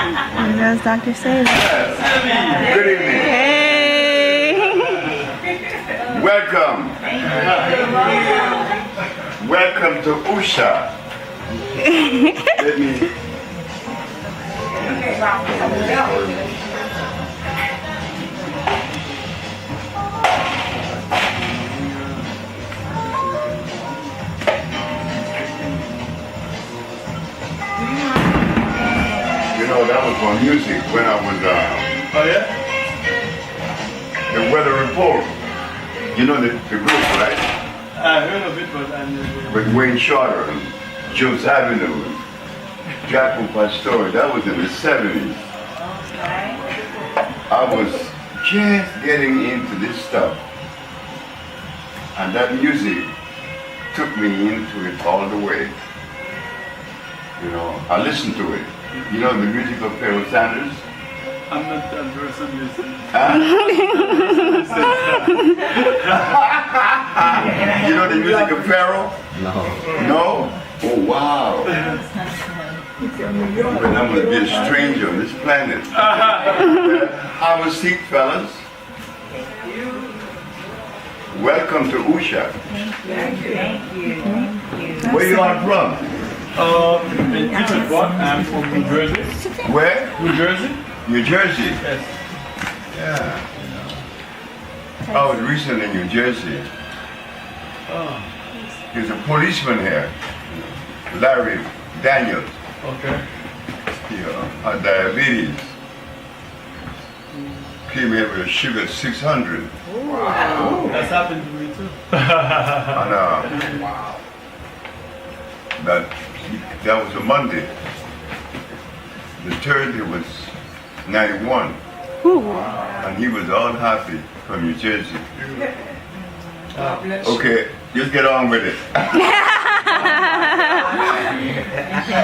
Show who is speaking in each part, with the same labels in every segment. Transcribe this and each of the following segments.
Speaker 1: There goes Dr. Sebi.
Speaker 2: Good evening.
Speaker 1: Hey!
Speaker 2: Welcome. Welcome to Usha. Let me. You know, that was my music when I was,
Speaker 3: Oh yeah?
Speaker 2: the weather report. You know the group, right?
Speaker 3: I heard of it, but I never.
Speaker 2: With Wayne Shorter and Jules Avenue and Jaco Pastor. That was in the 70s. I was just getting into this stuff. And that music took me into it all the way. You know, I listened to it. You know the music of Pharoah Sanders?
Speaker 3: I'm not that person listening.
Speaker 2: Huh? You know the music of Pharaoh?
Speaker 4: No.
Speaker 2: No? Oh wow. But I'm gonna be a stranger on this planet. Have a seat, fellas. Welcome to Usha.
Speaker 5: Thank you.
Speaker 2: Where you are from?
Speaker 3: In different what? I'm from New Jersey.
Speaker 2: Where?
Speaker 3: New Jersey?
Speaker 2: New Jersey.
Speaker 3: Yes.
Speaker 2: Yeah. I was recently in New Jersey.
Speaker 3: Oh,
Speaker 2: There's a policeman here, Larry Daniels.
Speaker 3: okay.
Speaker 2: He had diabetes. Came here with a sugar of 600.
Speaker 3: Wow. That's happened to me too.
Speaker 2: And that was a Monday. The Thursday was 91. And he was all happy from New Jersey. Okay, just get on with it.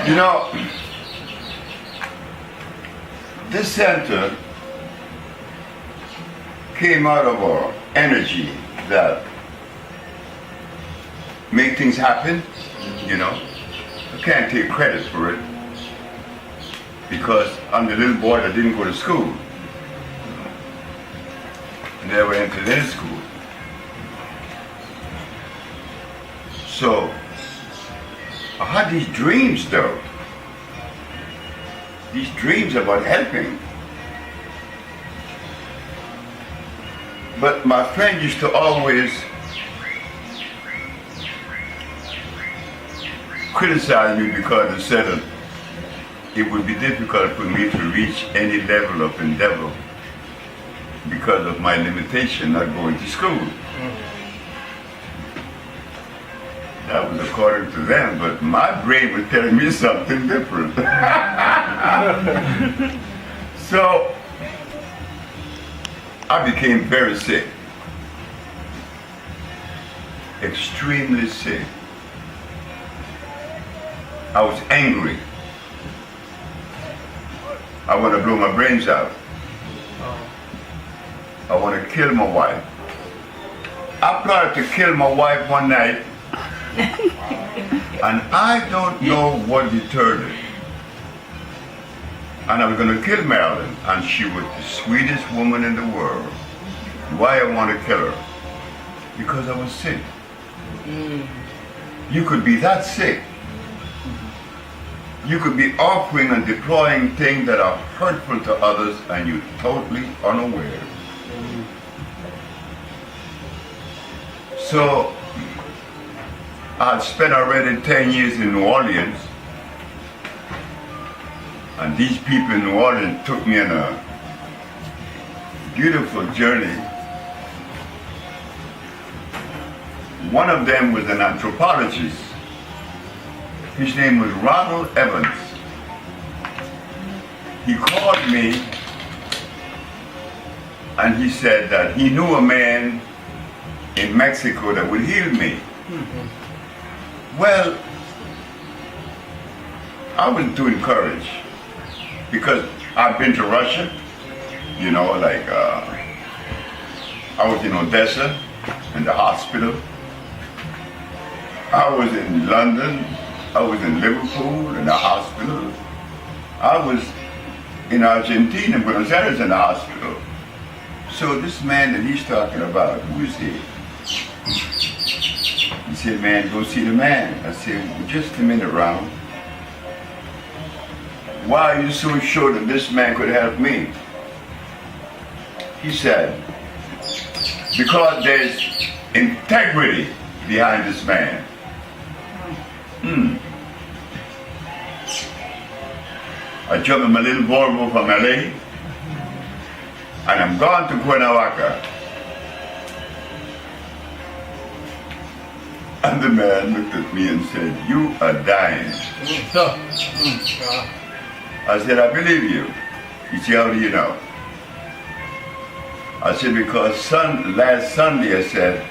Speaker 2: You know, this center came out of our energy that make things happen, you know. I can't take credit for it because I'm the little boy that didn't go to school. Never entered any school. So I had these dreams though. These dreams about helping. But my friend used to always criticize me because they said that it would be difficult for me to reach any level of endeavor because of my limitation not going to school. That was according to them, but my brain was telling me something different. So I became very sick, extremely sick. I was angry. I want to blow my brains out. I want to kill my wife. I plotted to kill my wife one night, and I don't know what deterred it. And I was going to kill Marilyn, and she was the sweetest woman in the world. Why I want to kill her? Because I was sick. You could be that sick. You could be offering and deploying things that are hurtful to others, and you're totally unaware. So, I had spent already 10 years in New Orleans, and these people in New Orleans took me on a beautiful journey. One of them was an anthropologist. His name was Ronald Evans. He called me and he said that he knew a man in Mexico that would heal me. Well, I was too encouraged because I've been to Russia, you know, like I was in Odessa in the hospital. I was in London. I was in Liverpool in the hospital. I was in Argentina, Buenos Aires, in the hospital. So this man that he's talking about, who is he? He said, man, go see the man. I said, well, just a minute, Ron. Why are you so sure that this man could help me? He said, because there's integrity behind this man. I jumped in my little Volvo from LA, and I'm gone to Cuernavaca. And the man looked at me and said, you are dying. I said, I believe you. He said, how do you know? I said, because last Sunday, I said,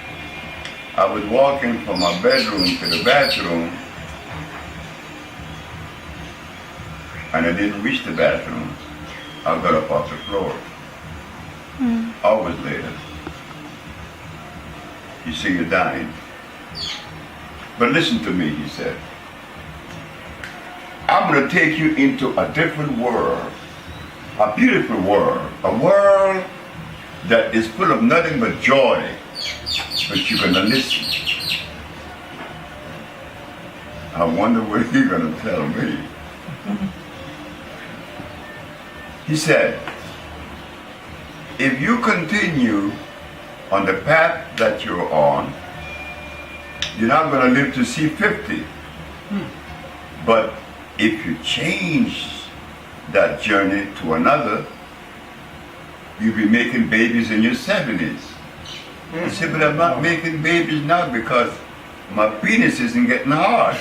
Speaker 2: I was walking from my bedroom to the bathroom, and I didn't reach the bathroom. I got up off the floor. Hours later, you see, you're dying. But listen to me, he said. I'm going to take you into a different world, a beautiful world, a world that is full of nothing but joy, but you're going to listen. I wonder what he's going to tell me. He said, if you continue on the path that you're on, you're not going to live to see 50. But if you change that journey to another, you'll be making babies in your 70s. He said, but I'm not making babies now because my penis isn't getting hard.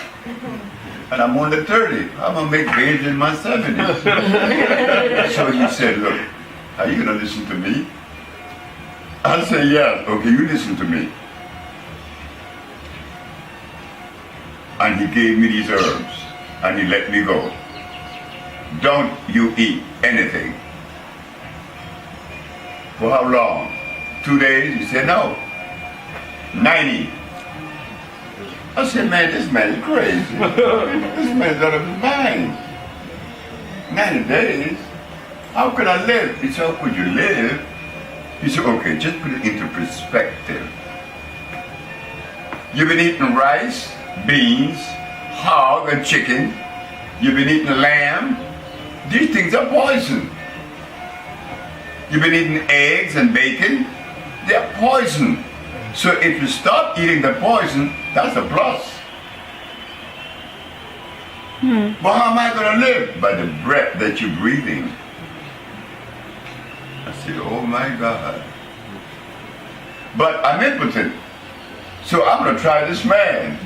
Speaker 2: And I'm only 30. I'm going to make babies in my 70s. So he said, look, are you going to listen to me? I said, yes. Okay, you listen to me. And he gave me these herbs, and he let me go. Don't you eat anything. For how long? 2 days? He said, no. 90. I said, man, this man is crazy. This man's out of his mind. 90 days? How could I live? He said, how could you live? He said, okay, just put it into perspective. You've been eating rice, beans, hog, and chicken. You've been eating lamb. These things are poison. You've been eating eggs and bacon. They're poison. So if you stop eating the poison, that's a plus. But how am I going to live? By the breath that you're breathing. I said, oh my God. But I'm impotent. So I'm going to try this man.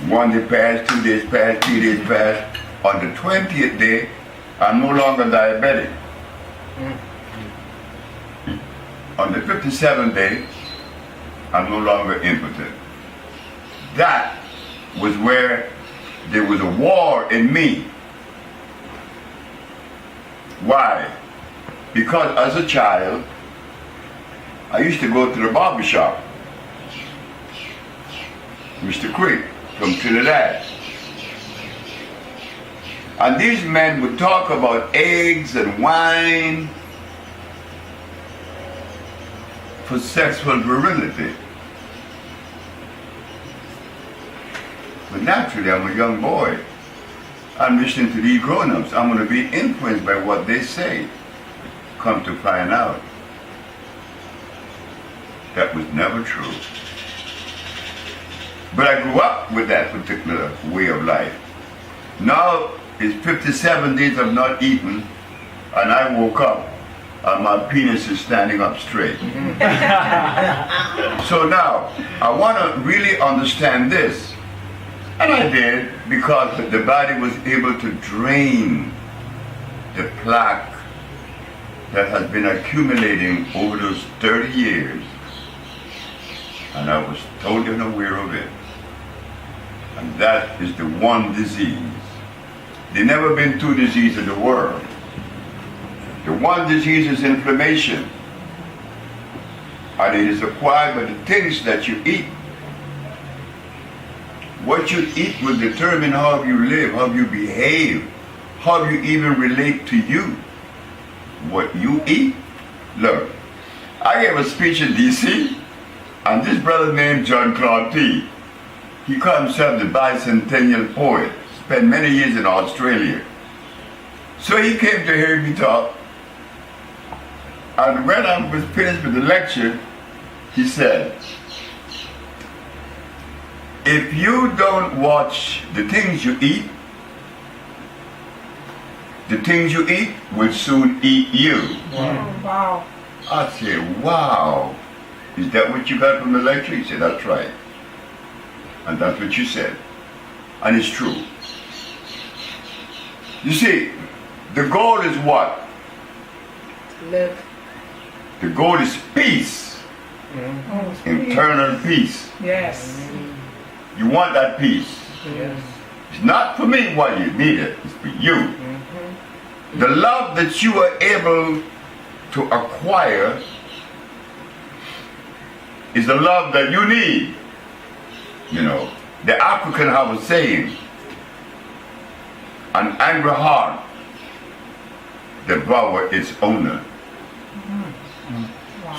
Speaker 2: 1 day passed, 2 days passed, 3 days passed. On the 20th day, I'm no longer diabetic. On the 57th day, I'm no longer impotent. That was where there was a war in me. Why? Because as a child, I used to go to the barber shop. Mr. Quick from Trinidad. And these men would talk about eggs and wine for sexual virility. But naturally, I'm a young boy. I'm listening to these grown-ups. I'm going to be influenced by what they say. Come to find out, that was never true. But I grew up with that particular way of life. Now it's 57 days of not eating, and I woke up and my penis is standing up straight. So now, I want to really understand this. And I did, because the body was able to drain the plaque that has been accumulating over those 30 years. And I was totally unaware of it. And that is the one disease. There never been two diseases in the world. The one disease is inflammation. And it is acquired by the things that you eat. What you eat will determine how you live, how you behave, how you even relate to you, what you eat. Look, I gave a speech in D.C., and this brother named John Claude T., he called himself the bicentennial poet, spent many years in Australia. So he came to hear me talk, and when I was finished with the lecture, he said, if you don't watch the things you eat, the things you eat will soon eat you.
Speaker 5: Oh, wow.
Speaker 2: I said, wow. Is that what you got from the lecture? He said, that's right. And that's what you said. And it's true. You see, the goal is what?
Speaker 5: Live.
Speaker 2: The goal is peace.
Speaker 5: Oh,
Speaker 2: Internal peace.
Speaker 5: yes.
Speaker 2: You want that peace.
Speaker 5: Yes.
Speaker 2: It's not for me why you need it. It's for you. The love that you are able to acquire is the love that you need. You know, the African have a saying, an angry heart devour its owner.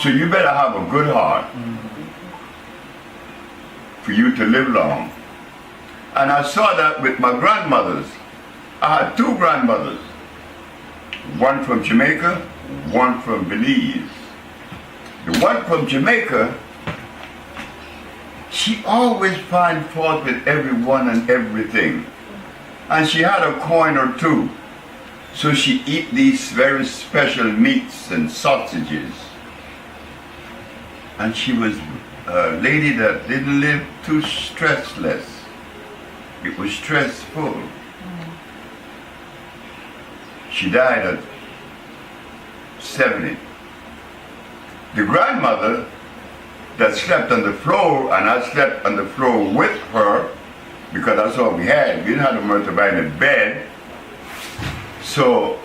Speaker 2: So you better have a good heart for you to live long. And I saw that with my grandmothers. I had two grandmothers, one from Jamaica, one from Belize. The one from Jamaica, she always find fault with everyone and everything. And she had a coin or two. So she eat these very special meats and sausages. And she was a lady that didn't live too stressless. It was stressful. She died at 70. The grandmother that slept on the floor, and I slept on the floor with her, because that's all we had. We didn't have a Murtabine in a bed. So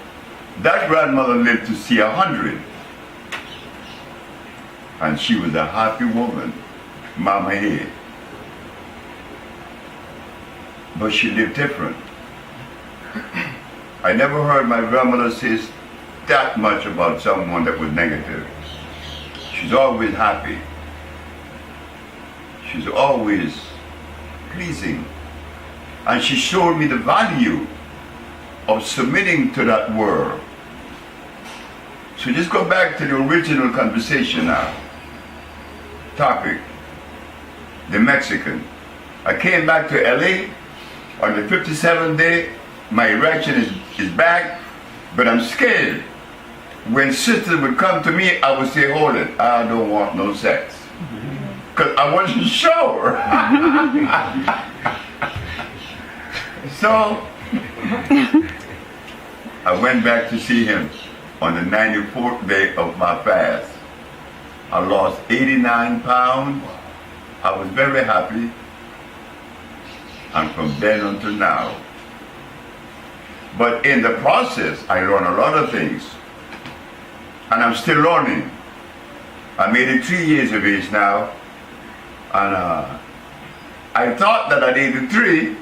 Speaker 2: that grandmother lived to see 100. And she was a happy woman, Mama here. But she lived different. I never heard my grandmother say that much about someone that was negative. She's always happy. She's always pleasing. And she showed me the value of submitting to that world. So just go back to the original conversation now. Topic, the Mexican. I came back to LA on the 57th day. My erection is back, but I'm scared. When sisters would come to me, I would say, hold it, I don't want no sex. Because I wasn't sure. So, I went back to see him on the 94th day of my fast. I lost 89 pounds. I was very happy. And from then until now. But in the process, I learned a lot of things. And I'm still learning. I'm 83 years of age now. And I thought that at 83,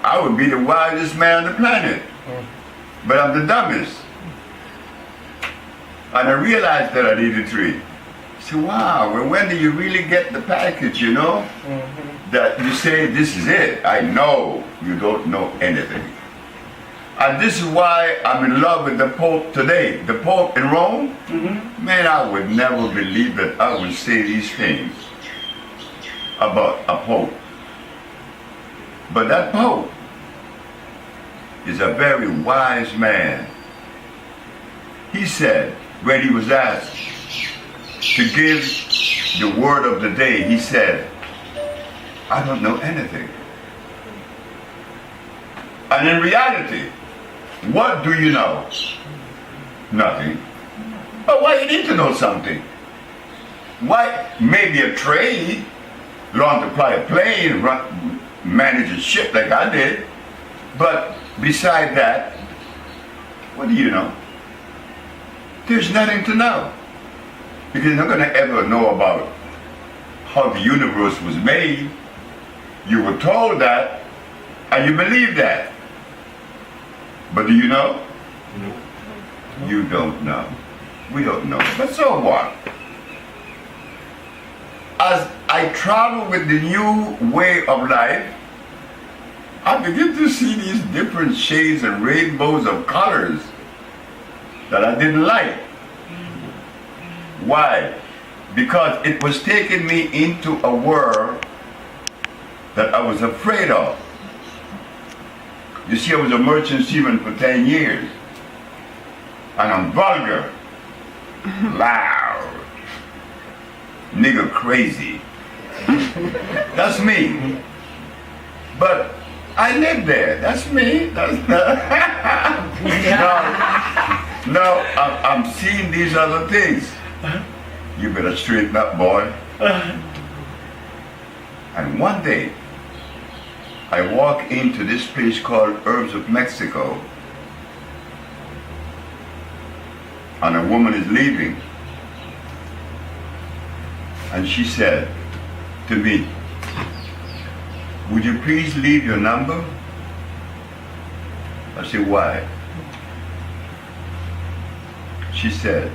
Speaker 2: I would be the wisest man on the planet. But I'm the dumbest. And I realized that at 83. I said, wow, well, when do you really get the package, you know? That you say, this is it. I know you don't know anything. And this is why I'm in love with the Pope today. The Pope in Rome, man, I would never believe that I would say these things about a Pope. But that Pope is a very wise man. He said, when he was asked to give the word of the day, he said, I don't know anything. And in reality, what do you know? Nothing. But why you need to know something? Why? Maybe a trade, learn to fly a plane, manage a ship like I did. But beside that, what do you know? There's nothing to know. Because you're not going to ever know about how the universe was made. You were told that, and you believe that. But do you know? You don't know. We don't know. But so what? As I travel with the new way of life, I begin to see these different shades and rainbows of colors that I didn't like. Why? Because it was taking me into a world that I was afraid of. You see, I was a merchant seaman for 10 years. And I'm vulgar, loud, nigger crazy. That's me. But I live there. That's me. That's no, I'm seeing these other things. You better straighten up, boy. And one day, I walk into this place called Herbs of Mexico, and a woman is leaving. And she said to me, "Would you please leave your number?" I said, "Why?" She said,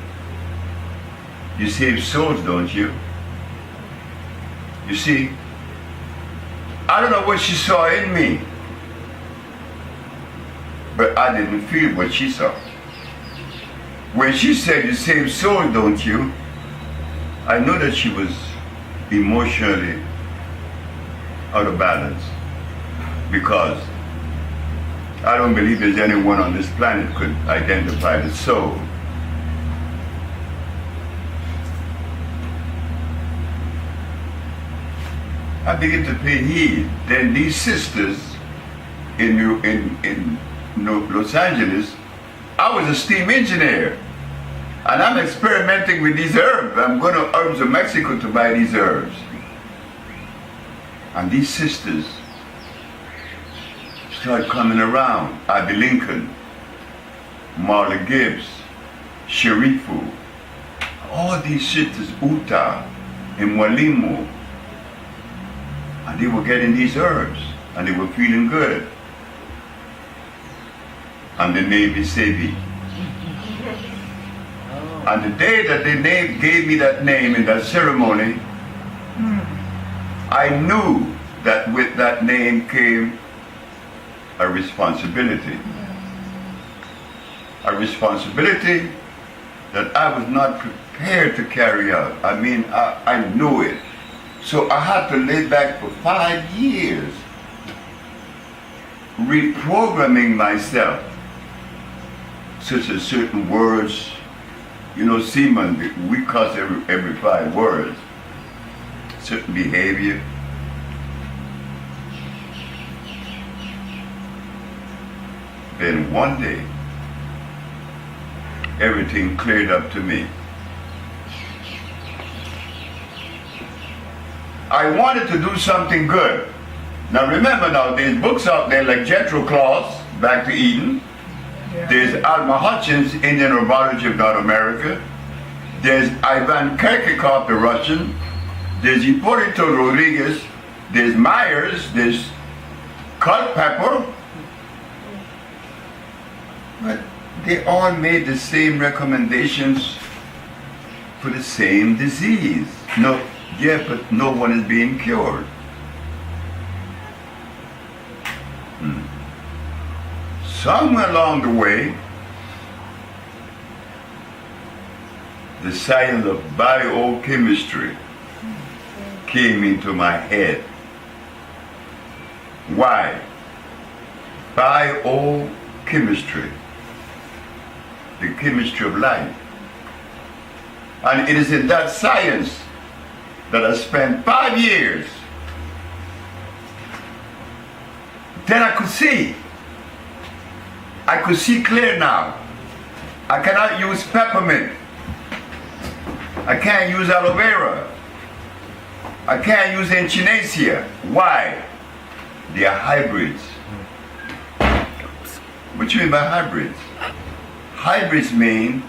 Speaker 2: "You save souls, don't you?" You see, I don't know what she saw in me, but I didn't feel what she saw. When she said, "You save souls, don't you?" I know that she was emotionally out of balance, because I don't believe there's anyone on this planet could identify the soul. I began to pay heed. Then these sisters in Los Angeles, I was a steam engineer, and I'm experimenting with these herbs. I'm going to Herbs of Mexico to buy these herbs. And these sisters started coming around. Abby Lincoln, Marla Gibbs, Sharifu, all these sisters, Uta, and Mwalimu. And they were getting these herbs, and they were feeling good. And the name is Sebi. And the day that they gave me that name in that ceremony, I knew that with that name came a responsibility. A responsibility that I was not prepared to carry out. I mean, I knew it. So I had to lay back for 5 years, reprogramming myself, such as certain words. You know, seaman, we cuss every 5 words. Certain behavior. Then one day, everything cleared up to me. I wanted to do something good. Now remember, now there's books out there like Jethro Claus, Back to Eden. There's Alma Hutchins, Indian Herbology of North America. There's Ivan Kirkikov, the Russian. There's Hipólito Rodriguez. There's Myers. There's Culpepper. But they all made the same recommendations for the same disease. No, yeah, but no one is being cured. Somewhere along the way, the science of biochemistry came into my head. Why? Biochemistry, the chemistry of life. And it is in that science that I spent 5 years. Then I could see. I could see clear now. I cannot use peppermint. I can't use aloe vera. I can't use echinacea. Why? They are hybrids. What do you mean by hybrids? Hybrids mean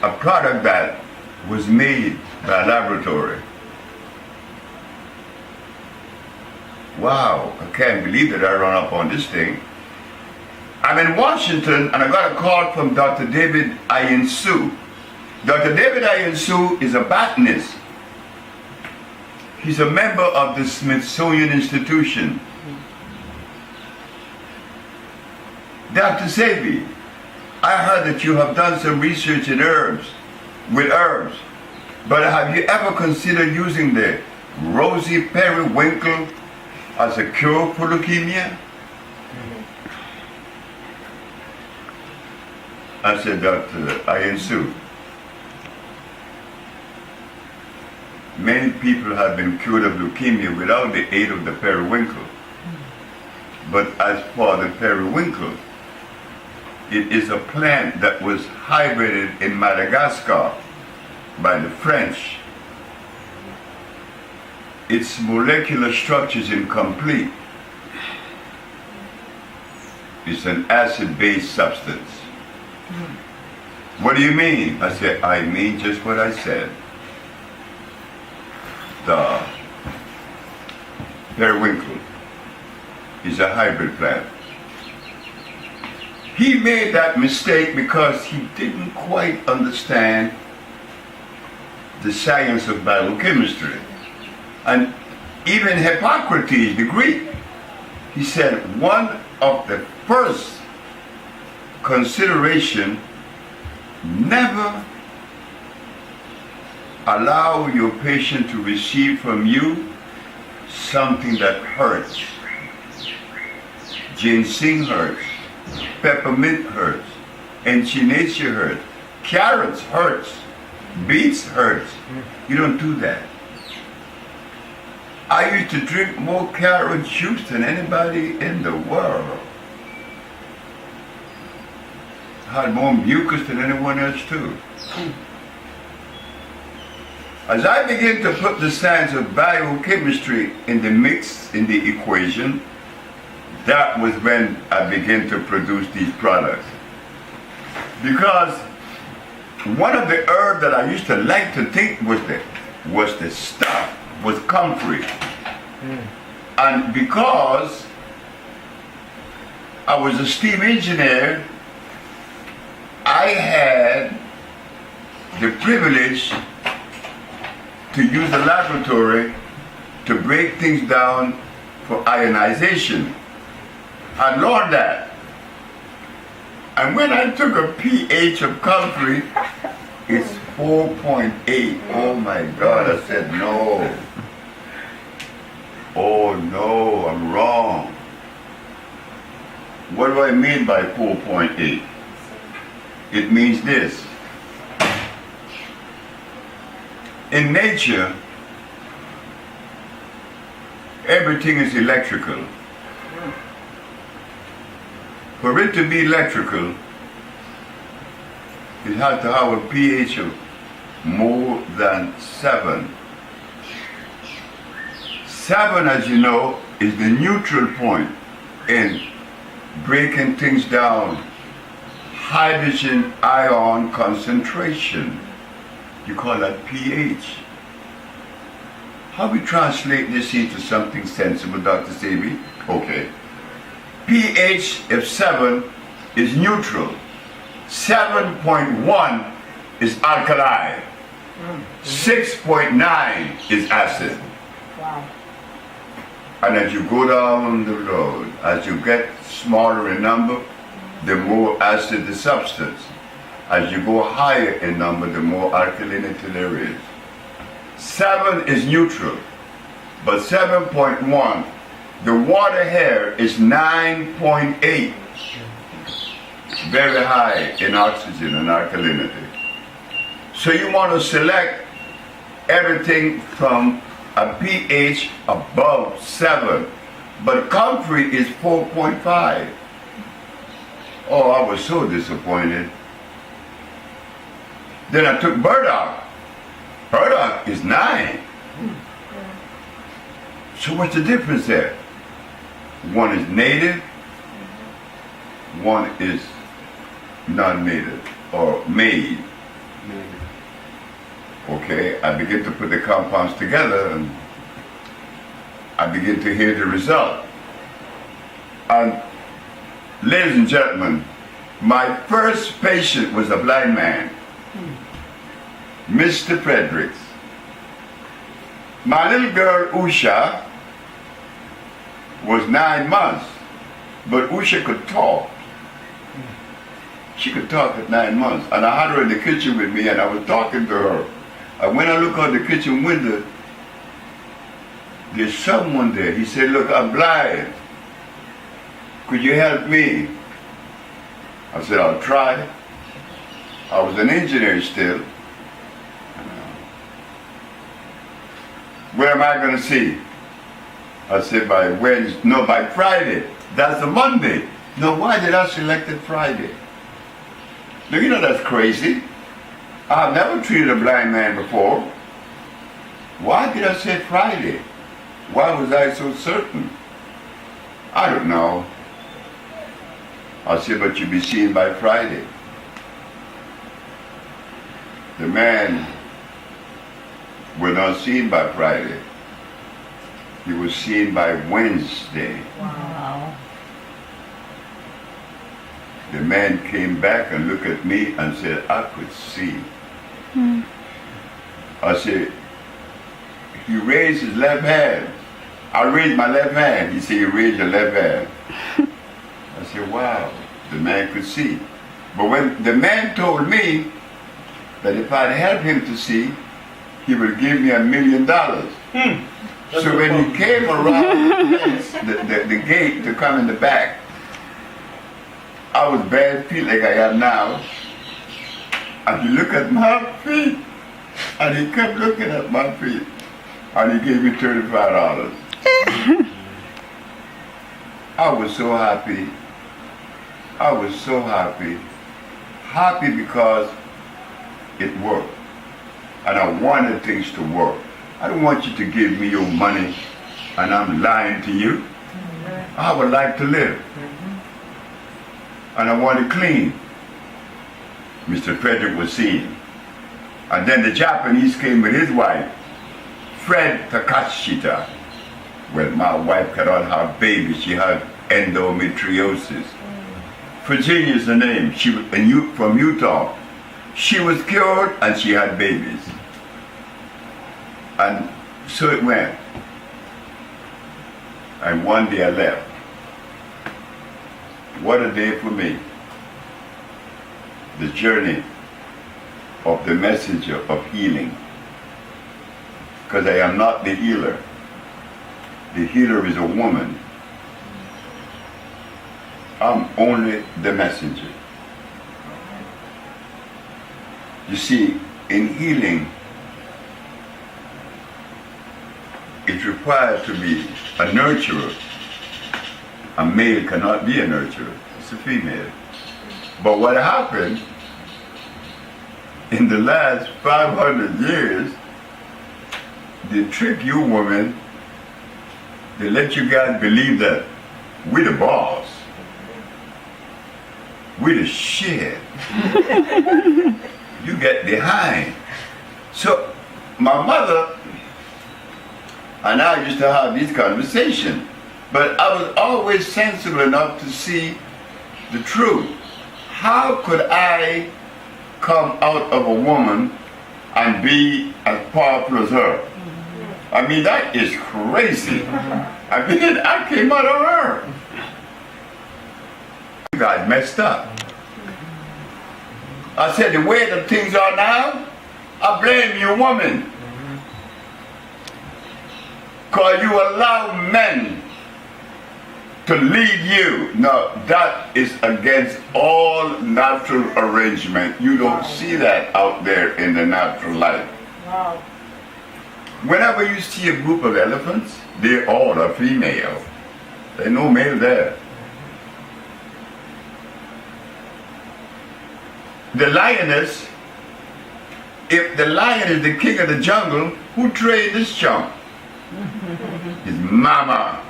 Speaker 2: a product that was made by a laboratory. Wow, I can't believe that I run up on this thing. I'm in Washington and I got a call from Dr. David Ayensu. Dr. David Ayensu is a botanist. He's a member of the Smithsonian Institution. Dr. Sebi, I heard that you have done some research in herbs, but have you ever considered using the rosy periwinkle as a cure for leukemia? I said, Dr. Ayensu, many people have been cured of leukemia without the aid of the periwinkle. But as for the periwinkle, it is a plant that was hybrided in Madagascar by the French. Its molecular structure is incomplete. It's an acid-based substance. What do you mean? I said, I mean just what I said. The periwinkle is a hybrid plant. He made that mistake because he didn't quite understand the science of biochemistry. And even Hippocrates, the Greek, he said one of the first consideration, never allow your patient to receive from you something that hurts. Ginseng hurts, peppermint hurts, echinacea hurts, carrots hurts, beets hurts. You don't do that. I used to drink more carrot juice than anybody in the world. I had more mucus than anyone else too. As I began to put the science of biochemistry in the mix, in the equation, that was when I began to produce these products. Because one of the herbs that I used to like to think was the stuff, was comfrey. And because I was a steam engineer, I had the privilege to use the laboratory to break things down for ionization. I learned that. And when I took a pH of comfrey, it's 4.8. Oh my God, I said no. Oh no, I'm wrong. What do I mean by 4.8? It means this. In nature, everything is electrical. For it to be electrical, it has to have a pH of more than 7. 7, as you know, is the neutral point in breaking things down. Hydrogen ion concentration. You call that pH. How we translate this into something sensible, Dr. Sebi? Okay. pH of 7 is neutral. 7.1 is alkali. 6.9 is acid.
Speaker 5: Wow.
Speaker 2: And as you go down the road, as you get smaller in number, the more acid the substance. As you go higher in number, the more alkalinity there is. 7 is neutral, but 7.1, the water here is 9.8. Very high in oxygen and alkalinity. So you want to select everything from a pH above 7, but comfrey is 4.5. Oh, I was so disappointed. Then I took burdock. Burdock is 9. So what's the difference there? One is native, one is non-native or made. Okay, I begin to put the compounds together and I begin to hear the result. And Ladies and gentlemen, my first patient was a blind man, Mr. Fredericks. My little girl, Usha, was 9 months, but Usha could talk. She could talk at 9 months, and I had her in the kitchen with me, and I was talking to her. And when I look out the kitchen window, there's someone there. He said, "Look, I'm blind. Could you help me?" I said, "I'll try." I was an engineer still. Where am I going to see? I said, by Wednesday, no, by Friday. That's a Monday. No, why did I select it Friday? Now, you know that's crazy. I've never treated a blind man before. Why did I say Friday? Why was I so certain? I don't know. I said, but you'll be seen by Friday. The man was not seen by Friday. He was seen by Wednesday.
Speaker 5: Wow.
Speaker 2: The man came back and looked at me and said, "I could see." I said, he raised his left hand. I raised my left hand. He said, "You raised your left hand." I said, wow, the man could see. But when the man told me that if I'd help him to see, he would give me $1 million. So when he came around the gate to come in the back, I was bad feet like I am now. And he looked at my feet, and he kept looking at my feet, and he gave me $35. I was so happy. I was so happy. Happy because it worked. And I wanted things to work. I don't want you to give me your money and I'm lying to you. I would like to live. And I want it clean. Mr. Frederick was seen. And then the Japanese came with his wife, Fred Takashita. Well, my wife cannot have babies. She had endometriosis. Virginia's the name. She was from Utah. She was cured and she had babies. And so it went. And one day I left. What a day for me. The journey of the messenger of healing. Because I am not the healer. The healer is a woman. I'm only the messenger. You see, in healing, it's required to be a nurturer. A male cannot be a nurturer. It's a female. But what happened in the last 500 years, they trick you women, they let you guys believe that we're the boss. We're the shit. You get behind. So my mother and I used to have these conversations, but I was always sensible enough to see the truth. How could I come out of a woman and be as powerful as her? I mean, that is crazy. I mean, I came out of her. You guys messed up. I said, the way that things are now, I blame you, woman. Because you allow men to lead you. No, that is against all natural arrangement. You don't see that out there in the natural life.
Speaker 5: Wow.
Speaker 2: Whenever you see a group of elephants, they all are female. There's no male there. The lioness, if the lion is the king of the jungle, who trained this chump? His mama.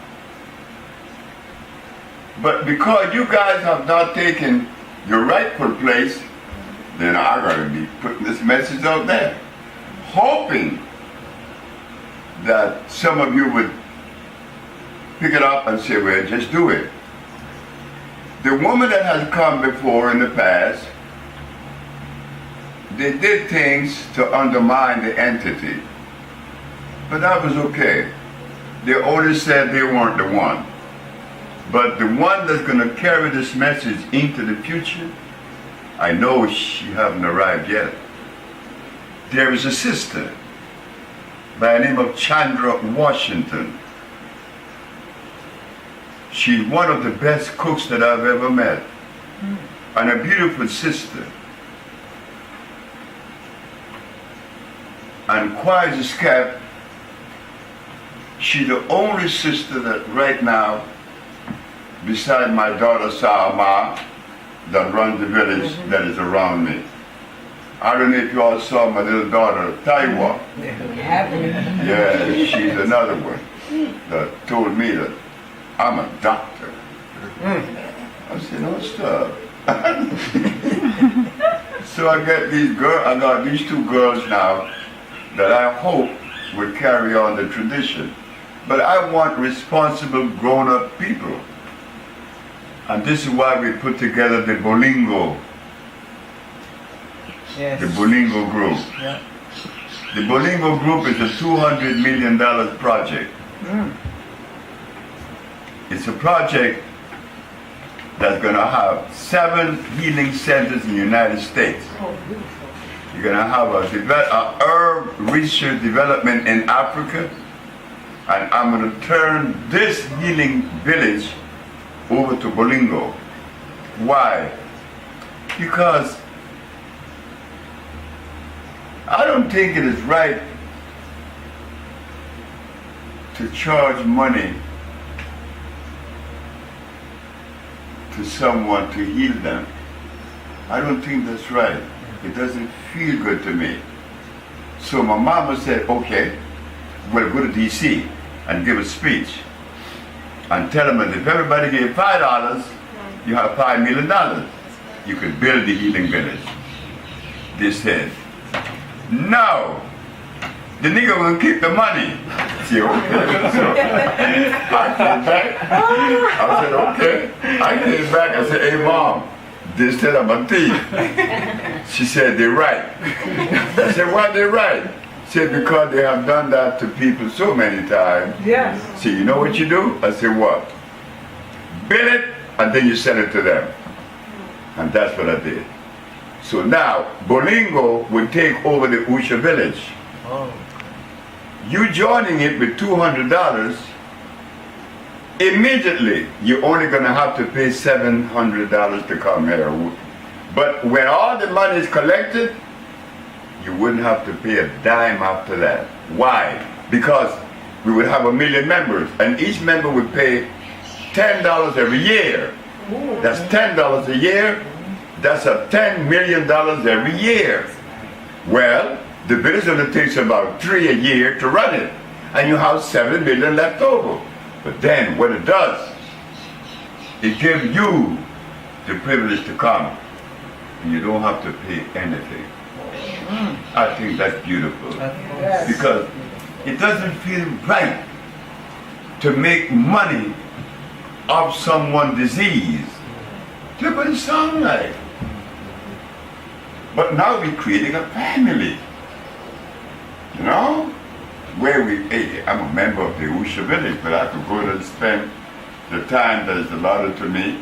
Speaker 2: But because you guys have not taken your rightful place, then I'm going to be putting this message out there, hoping that some of you would pick it up and say, well, just do it. The woman that has come before in the past, they did things to undermine the entity. But that was okay. They only said they weren't the one. But the one that's going to carry this message into the future, I know she hasn't arrived yet. There is a sister by the name of Chandra Washington. She's one of the best cooks that I've ever met. And a beautiful sister. And quiet as kept, she's the only sister that right now, beside my daughter Salma, that runs the village that is around me. I don't know if you all saw my little daughter, Taiwa. Yeah, she's another one that told me that I'm a doctor. I said, no, stop. So I got these two girls now that I hope will carry on the tradition. But I want responsible grown-up people. And this is why we put together the Bolingo.
Speaker 4: Yes.
Speaker 2: The Bolingo group.
Speaker 4: Yeah.
Speaker 2: The Bolingo group is a $200 million project. It's a project that's going to have 7 healing centers in the United States. You're going to have a herb research development in Africa, and I'm going to turn this healing village over to Bolingo. Why? Because I don't think it is right to charge money to someone to heal them. I don't think that's right. It doesn't feel good to me. So my mama said, okay, we'll go to DC and give a speech and tell them that if everybody gave $5, you have $5 million. You could build the healing village. They said, no, the nigga will keep the money. See, okay. So I came back. I said, okay. I came back. I said, hey, Mom, they said I'm a thief. She said, they're right. I said, why they right? She said, because they have done that to people so many times.
Speaker 5: Yes.
Speaker 2: See, you know what you do? I said, what? Bill it, and then you send it to them. And that's what I did. So now, Bolingo will take over the Usha village.
Speaker 4: Oh.
Speaker 2: You joining it with $200, immediately you're only going to have to pay $700 to come here. But when all the money is collected, you wouldn't have to pay a dime after that. Why? Because we would have 1 million members, and each member would pay $10 every year. That's $10 a year. That's a $10 million every year. Well, the village only takes about 3 a year to run it, and you have 7 million left over. But then what it does, it gives you the privilege to come, and you don't have to pay anything. I think that's beautiful, because it doesn't feel right to make money off someone's disease. Look what it sounds like. But now we're creating a family, you know, where hey, I'm a member of the Usha village, but I could go there and spend the time that is allotted to me,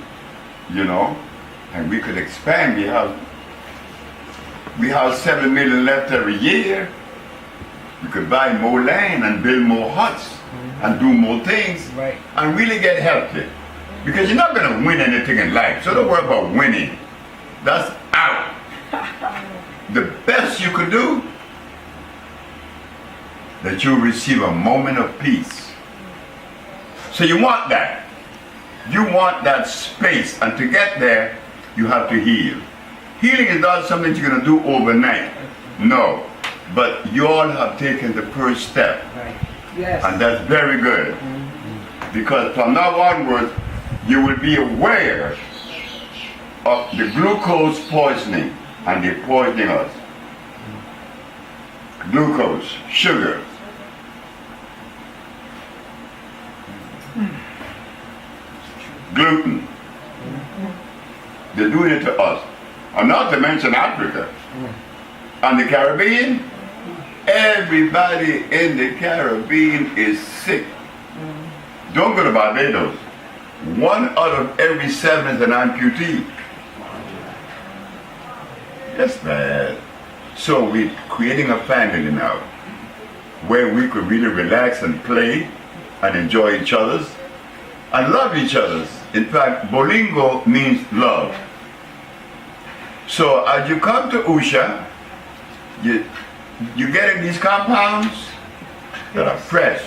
Speaker 2: you know, and we could expand. We have 7 million left every year. We could buy more land and build more huts and do more things,
Speaker 4: Right.
Speaker 2: and really get healthy. Because you're not going to win anything in life, so don't worry about winning. That's out. The best you could do, that you receive a moment of peace. So you want that. You want that space, and to get there, you have to heal. Healing is not something you're going to do overnight. No. But you all have taken the first step.
Speaker 4: Right.
Speaker 5: Yes.
Speaker 2: And that's very good. Because from now onwards, you will be aware of the glucose poisoning, and they're poisoning us. Glucose, sugar. Gluten. They're doing it to us. And not to mention Africa. And the Caribbean, everybody in the Caribbean is sick. Don't go to Barbados. 1 out of every 7 is an amputee. That's bad. So we're creating a family now where we could really relax and play and enjoy each other's and love each other's. In fact, Bolingo means love. So as you come to Usha, you get in these compounds that are fresh.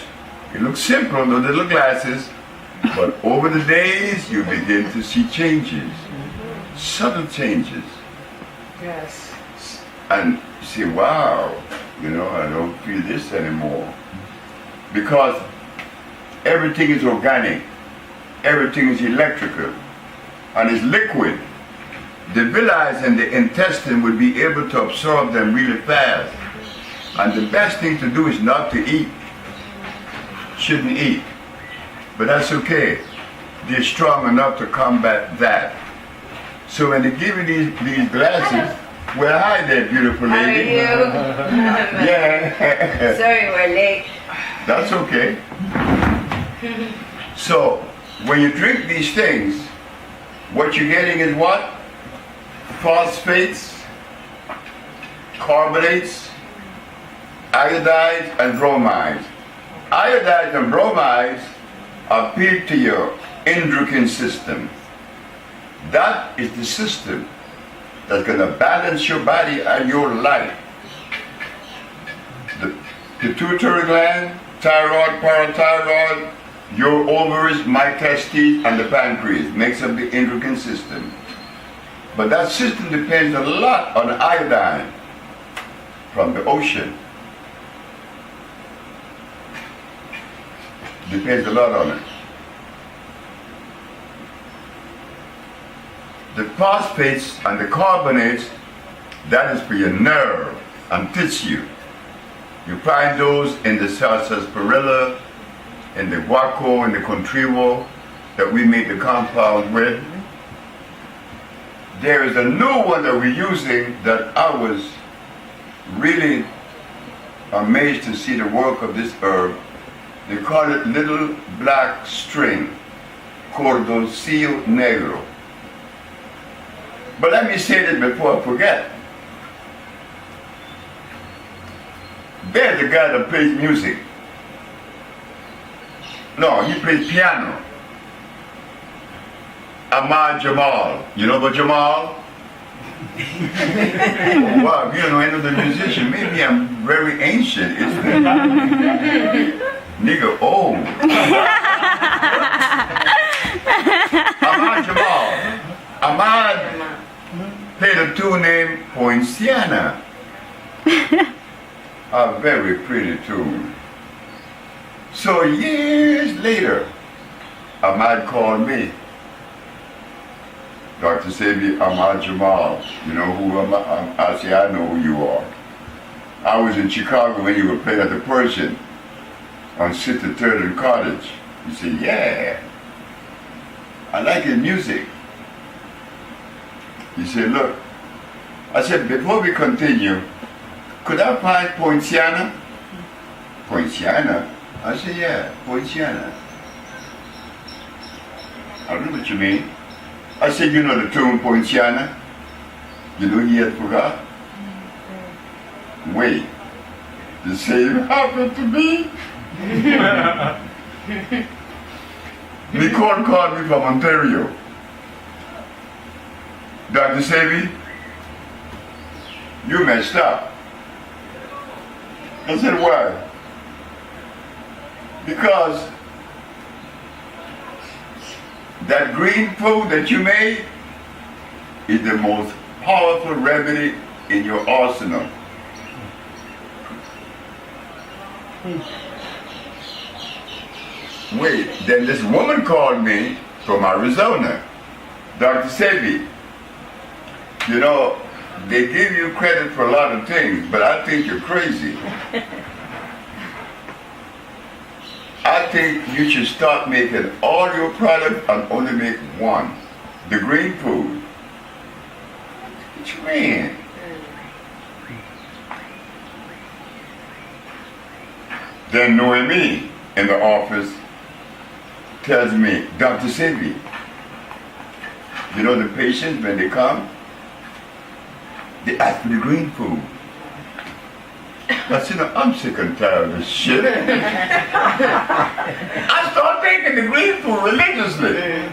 Speaker 2: It looks simple, those little glasses, but over the days you begin to see changes, subtle changes.
Speaker 5: Yes.
Speaker 2: And you say, wow, I don't feel this anymore. Because everything is organic, everything is electrical, and is liquid. The villi in the intestine would be able to absorb them really fast. And the best thing to do is not to eat. Shouldn't eat. But that's okay. They're strong enough to combat that. So when they give you these glasses, well, hi there, beautiful lady.
Speaker 4: How are you?
Speaker 2: Yeah.
Speaker 4: Sorry, we're late.
Speaker 2: That's okay. So when you drink these things, what you're getting is what? Phosphates, carbonates, iodides, and bromides. Iodides and bromides appeal to your endocrine system. That is the system that's going to balance your body and your life. The pituitary gland, thyroid, parathyroid, your ovaries, my testes, and the pancreas makes up the endocrine system. But that system depends a lot on iodine from the ocean. Depends a lot on it. The phosphates and the carbonates, that is for your nerve and tissue. You find those in the sarsaparilla, in the guaco, in the contrivo that we make the compound with. There is a new one that we're using that I was really amazed to see the work of this herb. They call it little black string, Cordocillo negro. But let me say this before I forget. There's a guy that plays music. No, he plays piano. Ahmad Jamal. You know about Jamal? Oh, wow, you know, I know the musician. Maybe I'm very ancient. It's nigga old. Ahmad Jamal. Ahmad played a tune named Poinciana. A very pretty tune. So years later, Ahmad called me. Dr. Sebi, Ahmad Jamal. You know who I say, I know who you are. I was in Chicago when you were playing at the Persian on 63rd and Cottage. He said, yeah, I like his music. He said, look, I said, before we continue, could I find Poinciana? Poinciana? I said, yeah, Poinciana. I don't know what you mean. I said, you know the tune Poinciana? You know he had forgot? Wait, the same happened to me? Nicole called me from Ontario. Dr. Sebi, you messed up. I said, why? Because that green food that you made is the most powerful remedy in your arsenal. Wait, then this woman called me from Arizona, Dr. Sebi. You know, they give you credit for a lot of things, but I think you're crazy. I think you should start making all your products and only make one. The green food. Twin. Then knowing me in the office tells me, Dr. Sebi, you know the patients when they come, they ask for the green food. I said, no, I'm sick and tired of this shit. I start taking the green food religiously.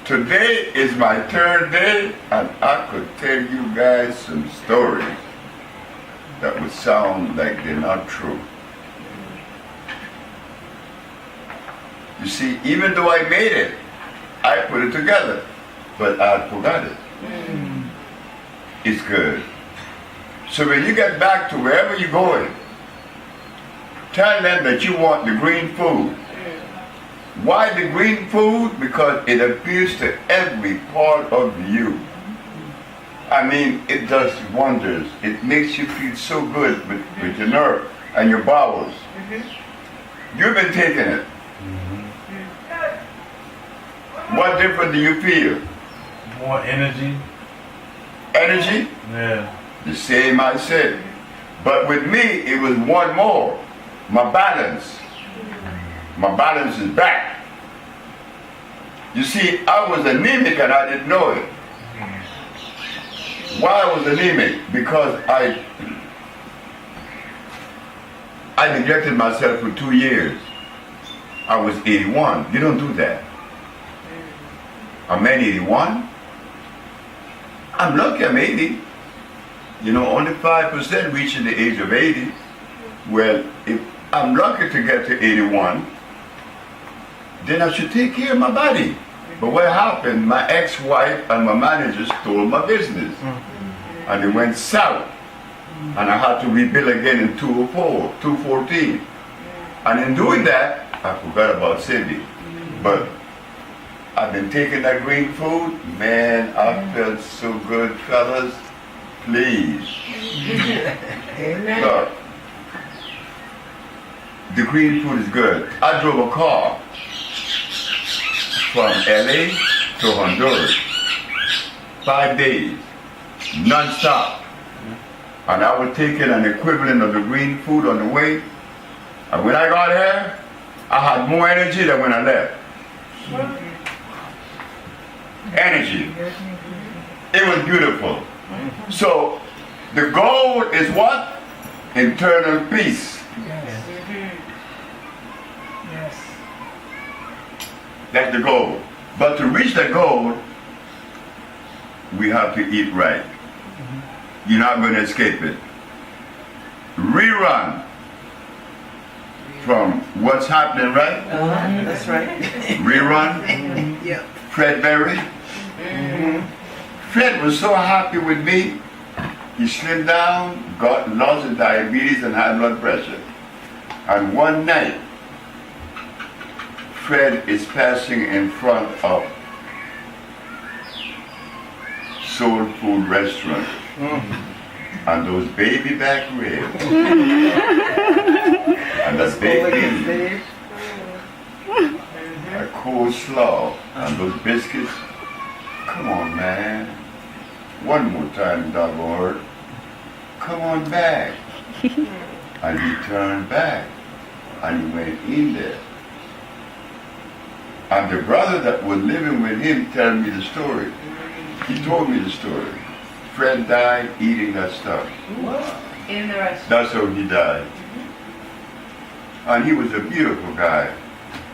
Speaker 2: Today is my third day, and I could tell you guys some stories that would sound like they're not true. You see, even though I made it, I put it together, but I forgot it. It's good. So when you get back to wherever you're going, tell them that you want the green food. Why the green food? Because it appeals to every part of you. I mean, it does wonders. It makes you feel so good with your nerve and your bowels. You've been taking it. What different do you feel?
Speaker 3: More energy.
Speaker 2: Energy?
Speaker 3: Yeah.
Speaker 2: The same I said. But with me, it was one more. My balance. My balance is back. You see, I was anemic and I didn't know it. Why I was anemic? Because I neglected myself for 2 years. I was 81. You don't do that. I'm 81. I'm lucky I'm 80. You know, only 5% reaching the age of 80. Well, if I'm lucky to get to 81, then I should take care of my body. But what happened, my ex-wife and my manager stole my business. And it went south. And I had to rebuild again in 2014. And in doing that, I forgot about Sebi. But I've been taking that green food. Man, I felt so good, fellas. Please. Look, the green food is good. I drove a car from LA to Honduras. 5 days, non-stop. And I was taking an equivalent of the green food on the way. And when I got here, I had more energy than when I left. Energy. It was beautiful. So, the goal is what? Internal peace.
Speaker 5: Yes. Yes.
Speaker 2: That's the goal. But to reach the goal, we have to eat right. You're not going to escape it. Rerun from what's happening, right?
Speaker 1: That's right.
Speaker 2: Rerun.
Speaker 1: Yep.
Speaker 2: Fred Berry. Fred was so happy with me. He slimmed down, lost his diabetes and high blood pressure. And one night, Fred is passing in front of soul food restaurant. And those baby back ribs. And the baby. A coleslaw. And those biscuits. Come on, man. One more time, doggone. Come on back. And he turned back. And he went in there. And the brother that was living with him told me the story. He told me the story. Fred died eating that stuff.
Speaker 4: In the restaurant.
Speaker 2: That's how he died. And he was a beautiful guy.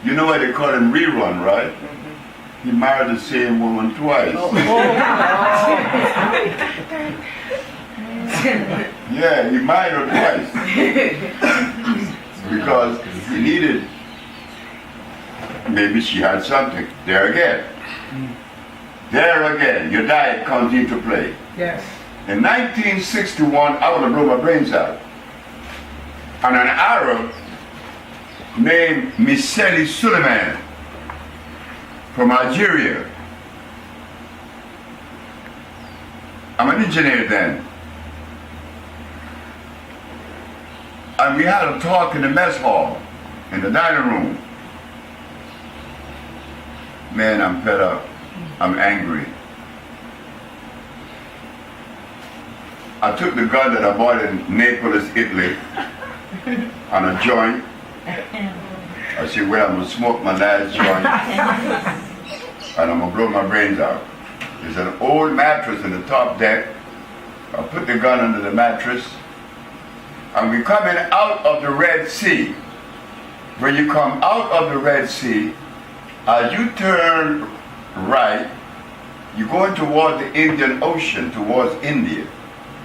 Speaker 2: You know why they call him Rerun, right? He married the same woman twice. Yeah, he married her twice. Because he needed, maybe she had something. There again. There again, your diet comes into play.
Speaker 5: Yes.
Speaker 2: In 1961, I want to blow my brains out. And an Arab named Miseli Suleiman from Algeria. I'm an engineer then. And we had a talk in the mess hall, in the dining room. Man, I'm fed up. I'm angry. I took the gun that I bought in Naples, Italy, on a joint. I said, well, I'm going to smoke my last joint, and I'm going to blow my brains out. There's an old mattress in the top deck. I put the gun under the mattress, and we're coming out of the Red Sea. When you come out of the Red Sea, as you turn right, you're going toward the Indian Ocean, towards India.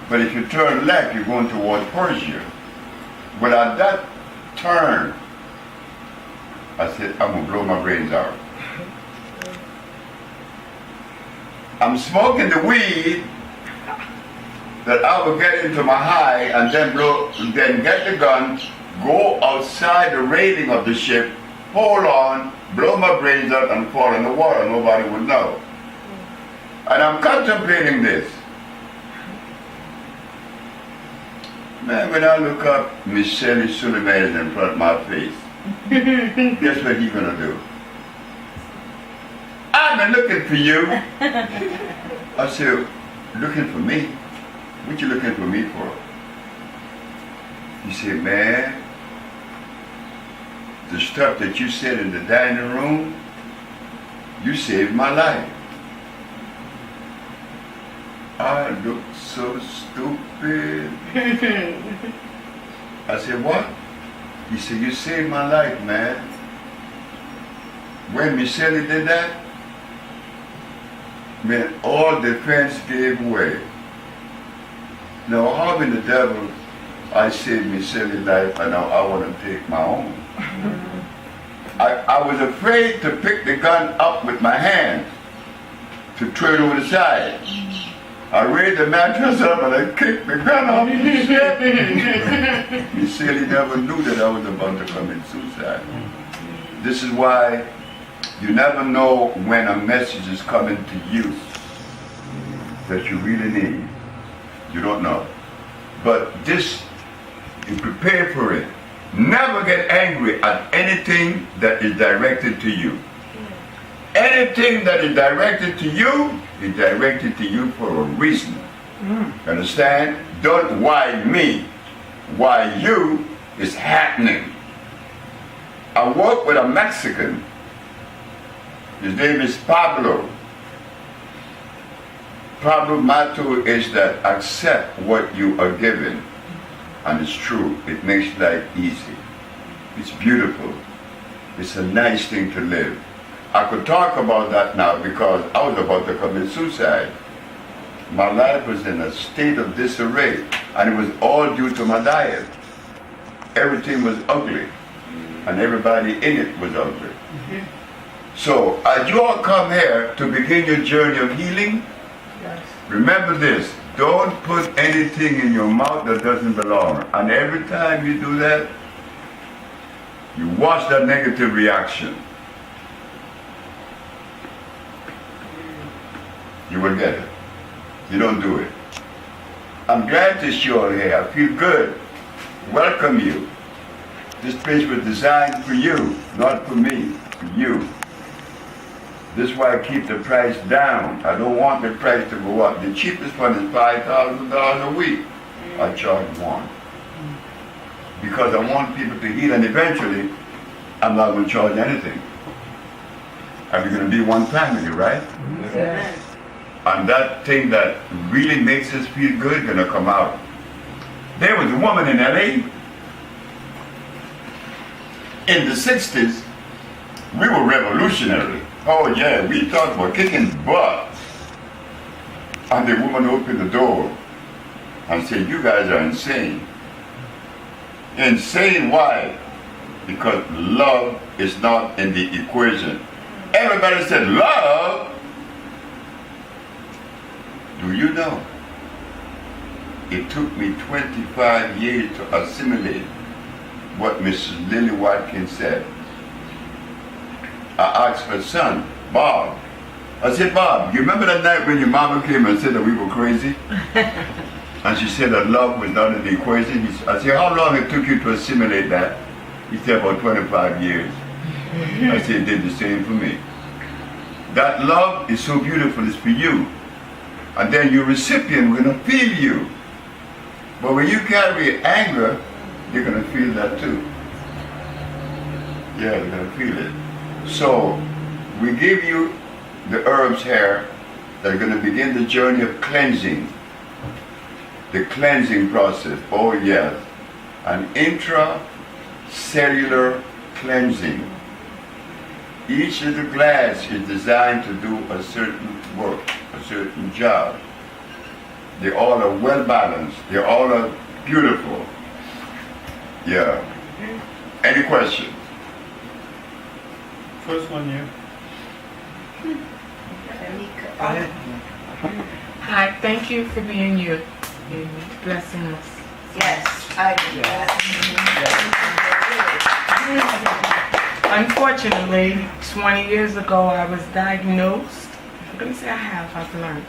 Speaker 2: But if you turn left, you're going towards Persia. But at that turn, I said, I'm going to blow my brains out. I'm smoking the weed that I will get into my high and then get the gun, go outside the railing of the ship, hold on, blow my brains out and fall in the water. Nobody would know. And I'm contemplating this. Man, when I look up, Miss Shelley Suleiman is in front of my face. Guess what he's gonna do? I've been looking for you. I said, looking for me? What you looking for me for? He said, man, the stuff that you said in the dining room, you saved my life. I look so stupid. I said, what? He said, you saved my life, man. When Michelle did that, man, all defense gave way. Now, how in the devil I saved Michelle's life and now I want to take my own? I was afraid to pick the gun up with my hand to throw it over the side. I raised the mattress up and I kicked the gun off the ship. Michelle never knew that I was about to commit suicide. This is why you never know when a message is coming to you that you really need. You don't know. But this, you prepare for it. Never get angry at anything that is directed to you. Anything that is directed to you is directed to you for a reason. Understand? Don't why me. Why you is happening. I work with a Mexican. His name is Pablo. Pablo motto is that accept what you are given. And it's true. It makes life easy. It's beautiful. It's a nice thing to live. I could talk about that now because I was about to commit suicide. My life was in a state of disarray, and it was all due to my diet. Everything was ugly, and everybody in it was ugly. So, as you all come here to begin your journey of healing, remember this, don't put anything in your mouth that doesn't belong. And every time you do that, you watch that negative reaction. You will get it. You don't do it. I'm glad to see you all here. I feel good. Welcome you. This place was designed for you, not for me, for you. This is why I keep the price down. I don't want the price to go up. The cheapest one is $5,000 a week. I charge one. Because I want people to heal, and eventually, I'm not going to charge anything. And we're going to be one family, right?
Speaker 5: Yes.
Speaker 2: And that thing that really makes us feel good is going to come out. There was a woman in LA. In the 60s, we were revolutionary. Oh yeah, we talked about kicking butt. And the woman opened the door and said, you guys are insane. Insane why? Because love is not in the equation. Everybody said, love? Do you know? It took me 25 years to assimilate what Mrs. Lily Watkins said. I asked her son, Bob. I said, Bob, you remember that night when your mama came and said that we were crazy? And she said that love was not in the equation. I said, how long it took you to assimilate that? He said, about 25 years. I said, it did the same for me. That love is so beautiful, it's for you. And then your recipient will feel you. But when you carry anger, you're going to feel that too. Yeah, you're going to feel it. So, we give you the herbs here that are going to begin the journey of cleansing. The cleansing process. Oh, yes. An intracellular cleansing. Each little glass is designed to do a certain work, a certain job. They all are well balanced. They all are beautiful. Yeah. Any questions?
Speaker 3: First one here.
Speaker 5: Hi, thank you for being you and blessing us.
Speaker 4: Yes, I
Speaker 5: Unfortunately, 20 years ago, I was diagnosed. I'm going to say I've learned.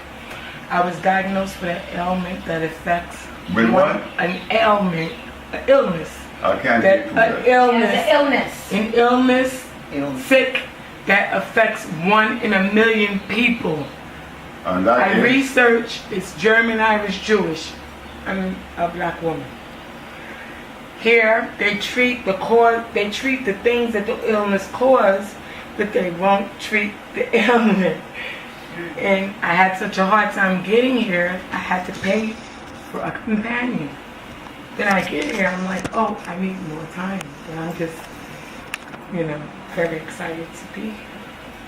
Speaker 5: I was diagnosed with an ailment that affects.
Speaker 2: With what?
Speaker 5: An ailment, an illness.
Speaker 2: I can't
Speaker 5: That
Speaker 2: get to
Speaker 5: an
Speaker 2: that.
Speaker 5: illness. An illness, sick, that affects 1 in a million people.
Speaker 2: And that
Speaker 5: I
Speaker 2: is,
Speaker 5: researched, it's German, Irish, Jewish. I'm a black woman. Here, they treat the things that the illness cause, but they won't treat the ailment. And I had such a hard time getting here, I had to pay for a companion. Then I get here, I'm like, oh, I need more time. And I'm just, very excited to be here.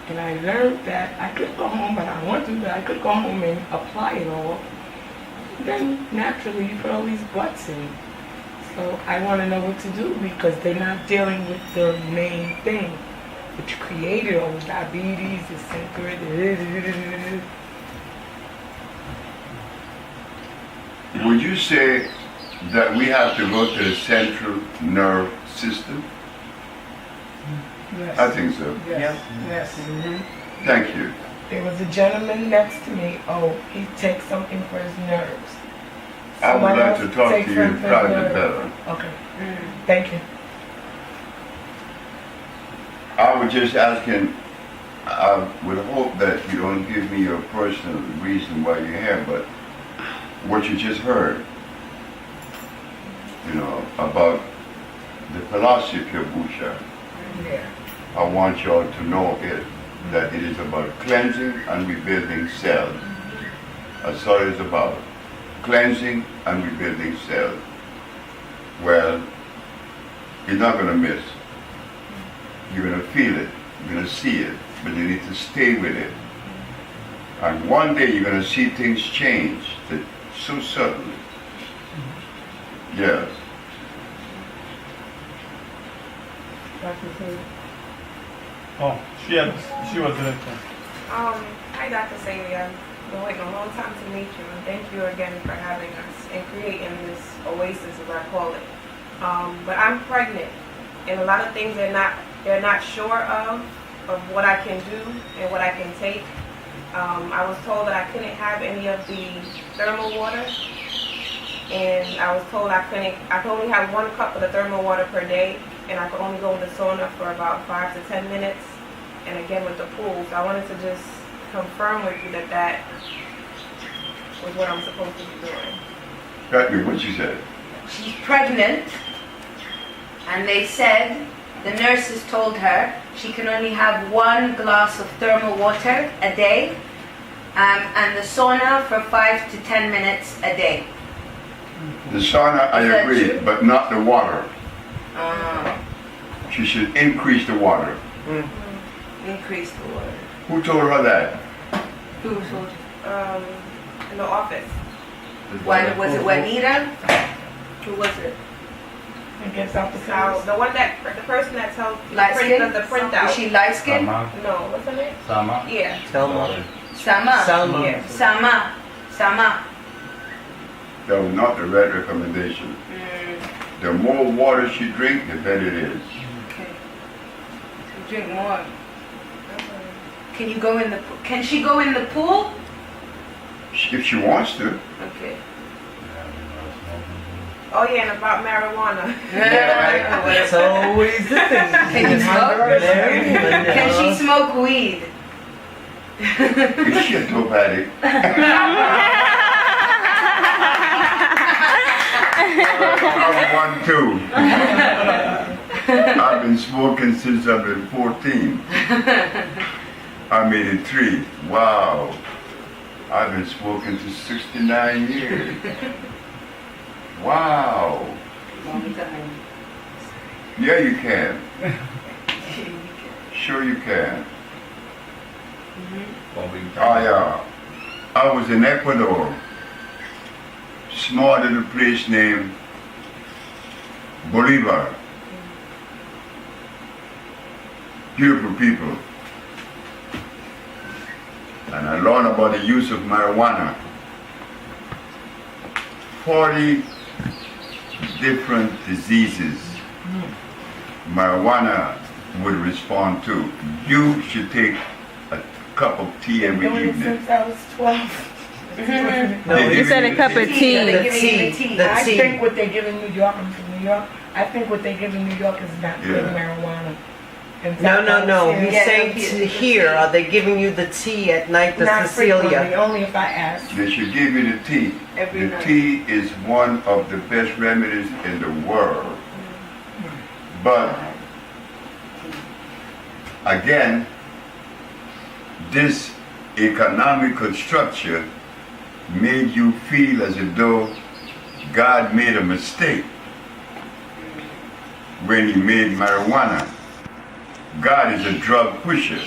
Speaker 5: And I learned that I could go home, but I want to, but I could go home and apply it all. Then naturally you put all these buts in. So I want to know what to do because they're not dealing with the main thing, which created all the diabetes, the sinker,
Speaker 2: would you say that we have to go to the central nerve system?
Speaker 5: Yes.
Speaker 2: I think so.
Speaker 5: Yes. Yes. Mm-hmm.
Speaker 2: Thank you.
Speaker 5: There was a gentleman next to me. Oh, he takes something for his nerves.
Speaker 2: I would
Speaker 5: Someone
Speaker 2: like
Speaker 5: else
Speaker 2: to talk
Speaker 5: take
Speaker 2: to you
Speaker 5: something for
Speaker 2: private
Speaker 5: nerves.
Speaker 2: better.
Speaker 5: Okay. Thank you.
Speaker 2: I was just asking, I would hope that you don't give me your personal reason why you're here, but what you just heard, about the philosophy of Busha.
Speaker 5: Yeah.
Speaker 2: I want y'all to know that it is about cleansing and rebuilding cells. That's all it's about. Cleansing and rebuilding cells. Well, you're not going to miss. You're going to feel it. You're going to see it. But you need to stay with it. And one day you're going to see things change so suddenly. Yes.
Speaker 3: Oh, she was director.
Speaker 6: Hi, Dr. Sebi. I've been waiting a long time to meet you, and thank you again for having us and creating this oasis, as I call it. But I'm pregnant, and a lot of things they're not sure of what I can do and what I can take. I was told that I couldn't have any of the thermal water, and I was told I could only have 1 cup of the thermal water per day, and I could only go in the sauna for about 5 to 10 minutes, and again with the pool. So I wanted to just confirm with you that was what I'm supposed to be doing.
Speaker 2: Got me, what you said?
Speaker 4: She's pregnant, and they said, the nurses told her she can only have 1 glass of thermal water a day, and the sauna for 5 to 10 minutes a day.
Speaker 2: The sauna, I
Speaker 4: Is that
Speaker 2: agree,
Speaker 4: true?
Speaker 2: but not the water.
Speaker 4: Uh,
Speaker 2: She should increase the water.
Speaker 4: increase the water.
Speaker 2: Who told her that?
Speaker 4: Who told you?
Speaker 6: In the office.
Speaker 4: Was it Juanita?
Speaker 6: Who was it?
Speaker 5: I guess I'll
Speaker 6: The person that tells
Speaker 4: Light skin?
Speaker 6: the printout.
Speaker 4: Is she light skinned?
Speaker 6: No, what's her name?
Speaker 3: Sama.
Speaker 6: Yeah.
Speaker 5: Selma.
Speaker 4: Sama.
Speaker 6: Yeah.
Speaker 4: Sama.
Speaker 2: That was not the right recommendation. The more water she drinks, the better it is.
Speaker 4: Okay. So drink more. Can you go in the? Can she go in the pool?
Speaker 2: If she wants to.
Speaker 4: Okay.
Speaker 6: Oh yeah, and about marijuana.
Speaker 5: That's always the thing.
Speaker 4: Can you smoke? Can she smoke weed?
Speaker 2: Is she a dope addict? I'm one too. I've been smoking since I've been 14. I'm 83. Wow. I've been smoking for 69 years. Wow. Yeah, you can. Sure you can. I was in Ecuador. Small little place named Bolivar. Beautiful people. And I learned about the use of marijuana. 40 different diseases marijuana would respond to. You should take a cup of tea every
Speaker 5: Doing it
Speaker 2: evening.
Speaker 5: since I was 12.
Speaker 1: No, you said a cup of tea.
Speaker 5: I think what they give in New York, I'm from New York, I think what they give in New York is not good marijuana. In fact,
Speaker 7: No.
Speaker 5: I would
Speaker 7: He's
Speaker 5: say
Speaker 7: saying here, are they giving you the tea at night, the
Speaker 5: not frequently,
Speaker 7: Cecilia?
Speaker 5: only if I ask.
Speaker 2: They should give you the tea.
Speaker 4: Every
Speaker 2: The
Speaker 4: night.
Speaker 2: tea is one of the best remedies in the world. But again, this economical structure made you feel as though God made a mistake when he made marijuana. God is a drug pusher.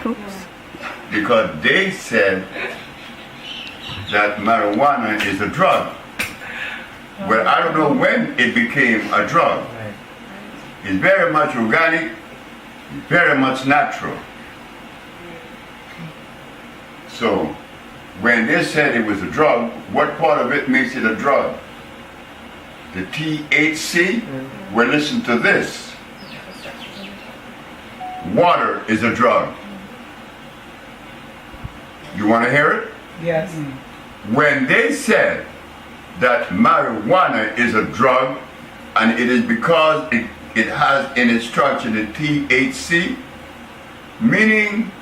Speaker 1: Oops.
Speaker 2: Because they said that marijuana is a drug. Well, I don't know when it became a drug. It's very much organic, very much natural. So, when they said it was a drug, what part of it makes it a drug? The THC? Well, listen to this. Water is a drug. You want to hear it?
Speaker 5: Yes.
Speaker 2: When they said that marijuana is a drug, and it is because it has in its structure the THC, meaning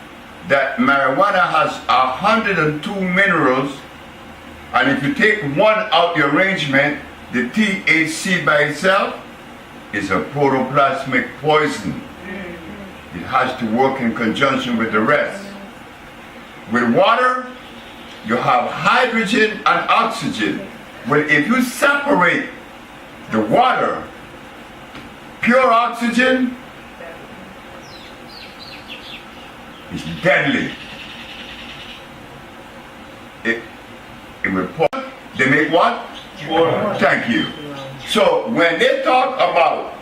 Speaker 2: that marijuana has 102 minerals, and if you take one out the arrangement, the THC by itself is a protoplasmic poison. It has to work in conjunction with the rest. With water, you have hydrogen and oxygen. Well, if you separate the water, pure oxygen is deadly. It will pour. They make what? Water. Thank you. So when they talk about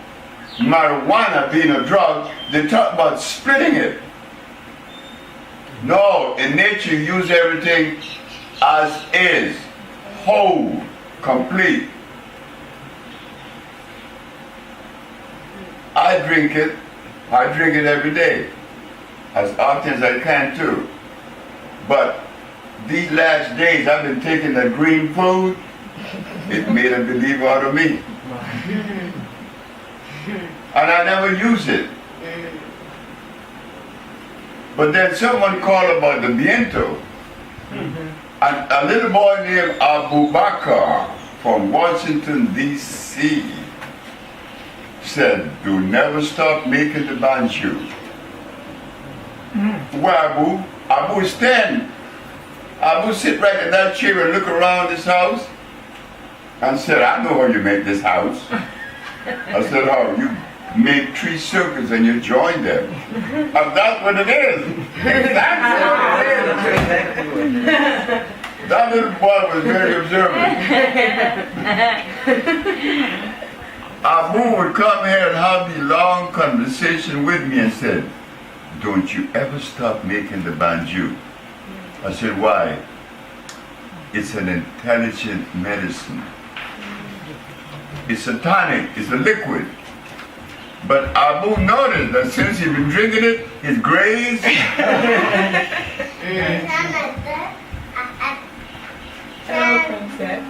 Speaker 2: marijuana being a drug, they talk about splitting it. No, in nature you use everything as is, whole, complete. I drink it every day, as often as I can too. But these last days I've been taking the green food, it made a believer out of me. And I never use it. But then someone called about the viento. And a little boy named Abu Bakr from Washington, D.C. said, "Do never stop making the banjo." Where Abu? Abu stand. Abu sit right in that chair and look around this house and said, "I know how you make this house." I said, "Oh, you make 3 circles and you join them." And that's what it is. Exactly what it is. That little boy was very observant. Abu would come here and have the long conversation with me and said, "Don't you ever stop making the banjo." I said, "Why?" "It's an intelligent medicine. It's a tonic, it's a liquid." But Abu noticed that since he'd been drinking it, his grades.
Speaker 5: Hello, princess.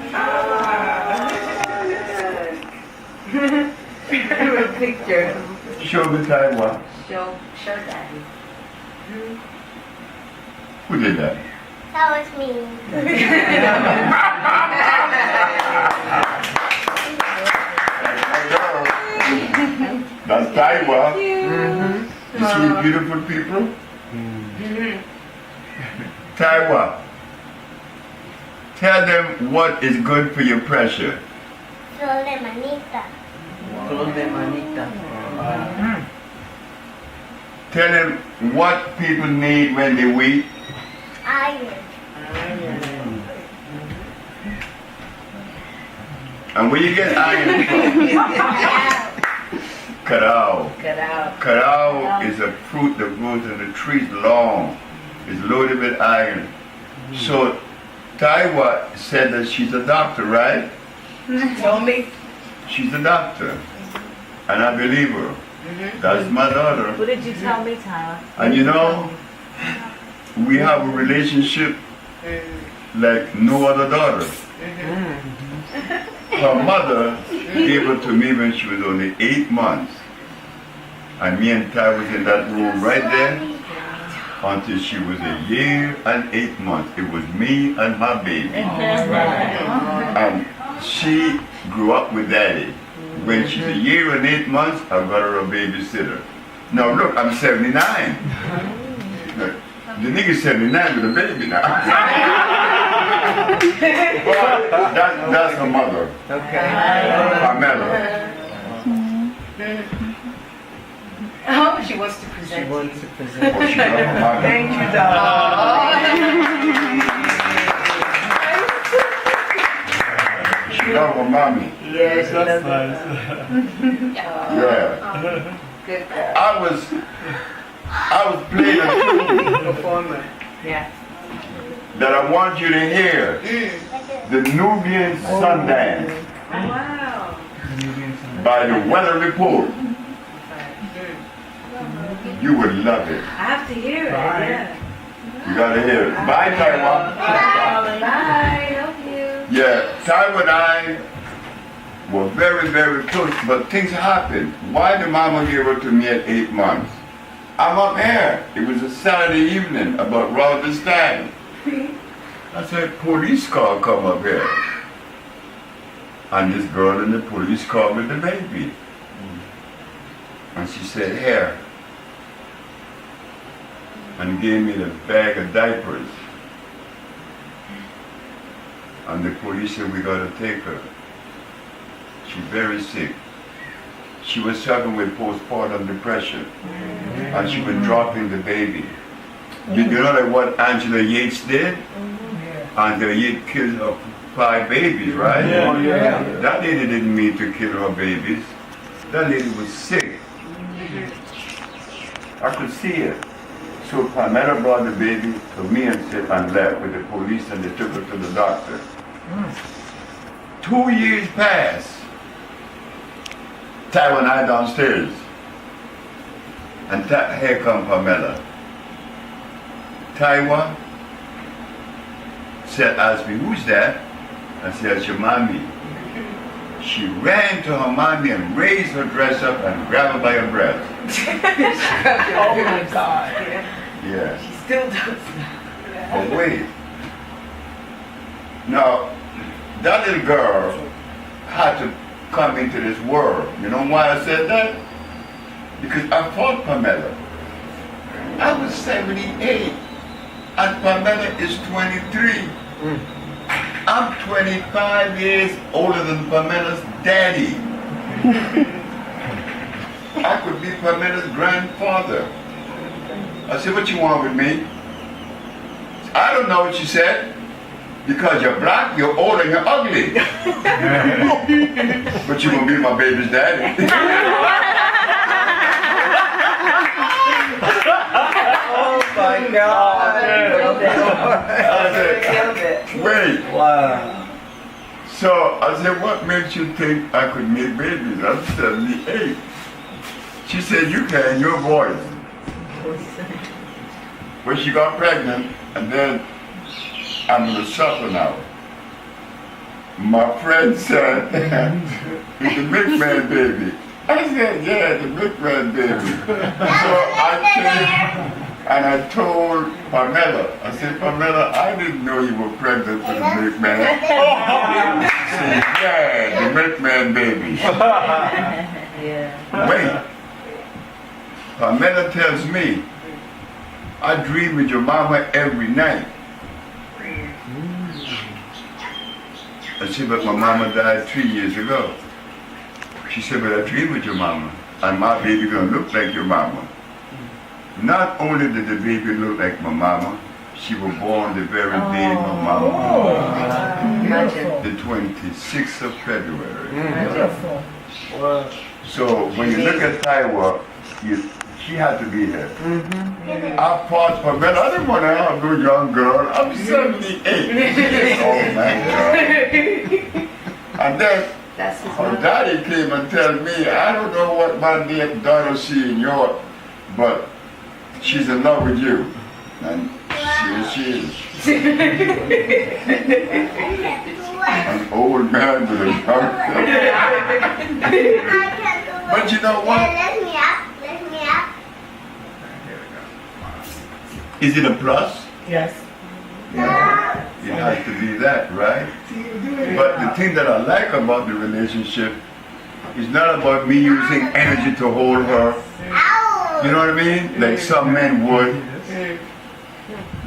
Speaker 4: A picture.
Speaker 2: Show the Taiwan.
Speaker 4: Show daddy.
Speaker 2: Who did that?
Speaker 8: That was me.
Speaker 2: That's Taiwan. You see beautiful people? Taiwan. Tell them what is good for your pressure.
Speaker 7: Flor de manita.
Speaker 2: Tell them what people need when they weak.
Speaker 7: Iron.
Speaker 2: And where you get iron from? Carao. Carao is a fruit that grows in the trees long. It's loaded with iron. So Taiwa said that she's a doctor, right?
Speaker 6: Told me.
Speaker 2: She's a doctor. And I believe her. That's my daughter.
Speaker 1: What did you tell me, Tyler?
Speaker 2: And you know, we have a relationship like no other daughter. Her mother gave her to me when she was only 8 months. And me and Ty was in that room right there until she was 1 year and 8 months. It was me and my baby. And she grew up with daddy. When she's 1 year and 8 months, I got her a babysitter. Now look, I'm 79. The nigga's 79 with a baby now. But that's her mother.
Speaker 7: Okay.
Speaker 2: Pamela.
Speaker 4: Oh, she wants to present
Speaker 7: She wants to present.
Speaker 2: Oh, she got her mother.
Speaker 5: Thank you, darling.
Speaker 2: She got her mommy.
Speaker 7: Yeah, she
Speaker 3: That's
Speaker 7: does.
Speaker 3: nice.
Speaker 2: Yeah.
Speaker 4: Good girl.
Speaker 2: I was playing a tune
Speaker 7: Performer.
Speaker 1: Yeah.
Speaker 2: that I want you to hear. The Nubian Sundance
Speaker 4: Wow.
Speaker 2: by the Weather Report. You would love it.
Speaker 4: I have to hear it. Yeah.
Speaker 2: You gotta hear it. Bye, Taiwan.
Speaker 4: Bye. Love you.
Speaker 2: Yeah, Taiwan and I were very, very close, but things happened. Why did Mama give her to me at 8 months? I'm up here. It was a Saturday evening, about around this time. I said, police car come up here. And this girl in the police car with the baby. And she said, here. And gave me the bag of diapers. And the police said, we gotta take her. She's very sick. She was suffering with postpartum depression. And she was dropping the baby. You know like what Angela Yates did? Angela Yates killed her 5 babies, right?
Speaker 3: Yeah.
Speaker 2: That lady didn't mean to kill her babies. That lady was sick. I could see it. So Pamela brought the baby to me and said, and left with the police, and they took her to the doctor. 2 years passed. Taiwan and I downstairs. And here come Pamela. Taiwan said, asked me, who's that? I said, it's your mommy. She ran to her mommy and raised her dress up and grabbed her by her breast.
Speaker 5: Oh my God.
Speaker 2: Yeah.
Speaker 4: She still does that.
Speaker 2: But wait. Now, that little girl had to come into this world. You know why I said that? Because I fought Pamela. I was 78 and Pamela is 23. I'm 25 years older than Pamela's daddy. I could be Pamela's grandfather. I said, what you want with me? I don't know what she said. Because you're black, you're old, and you're ugly. But you're going to be my baby's daddy.
Speaker 7: Oh my God.
Speaker 2: I said, wait.
Speaker 7: Wow.
Speaker 2: So I said, what makes you think I could make babies? I'm 78. She said, you can, your voice. Well, she got pregnant, and then I'm going to suffer now. My friend said, it's the big man baby. I said, yeah, the big man baby. So I came and I told Pamela, I said, Pamela, I didn't know you were pregnant with the big man. She said, yeah, the big man baby.
Speaker 4: Yeah.
Speaker 2: Wait. Pamela tells me, I dream with your mama every night. I said, but my mama died 3 years ago. She said, but I dream with your mama. And my baby gonna look like your mama. Not only did the baby look like my mama, she was born the very day my mama was born. The 26th of February.
Speaker 5: Beautiful.
Speaker 2: So when you look at Taiwan, she had to be here. I paused for a minute. I didn't want to have no young girl. I'm 78. Oh my God. And then her daddy came and told me, I don't know what my daughter see in you, but she's in love with you. And she is. An old man with a young girl. But you know what?
Speaker 8: Let me up.
Speaker 2: Is it a plus?
Speaker 5: Yes.
Speaker 2: Yeah. It has to be that, right? But the thing that I like about the relationship is not about me using energy to hold her. You know what I mean? Like some men would.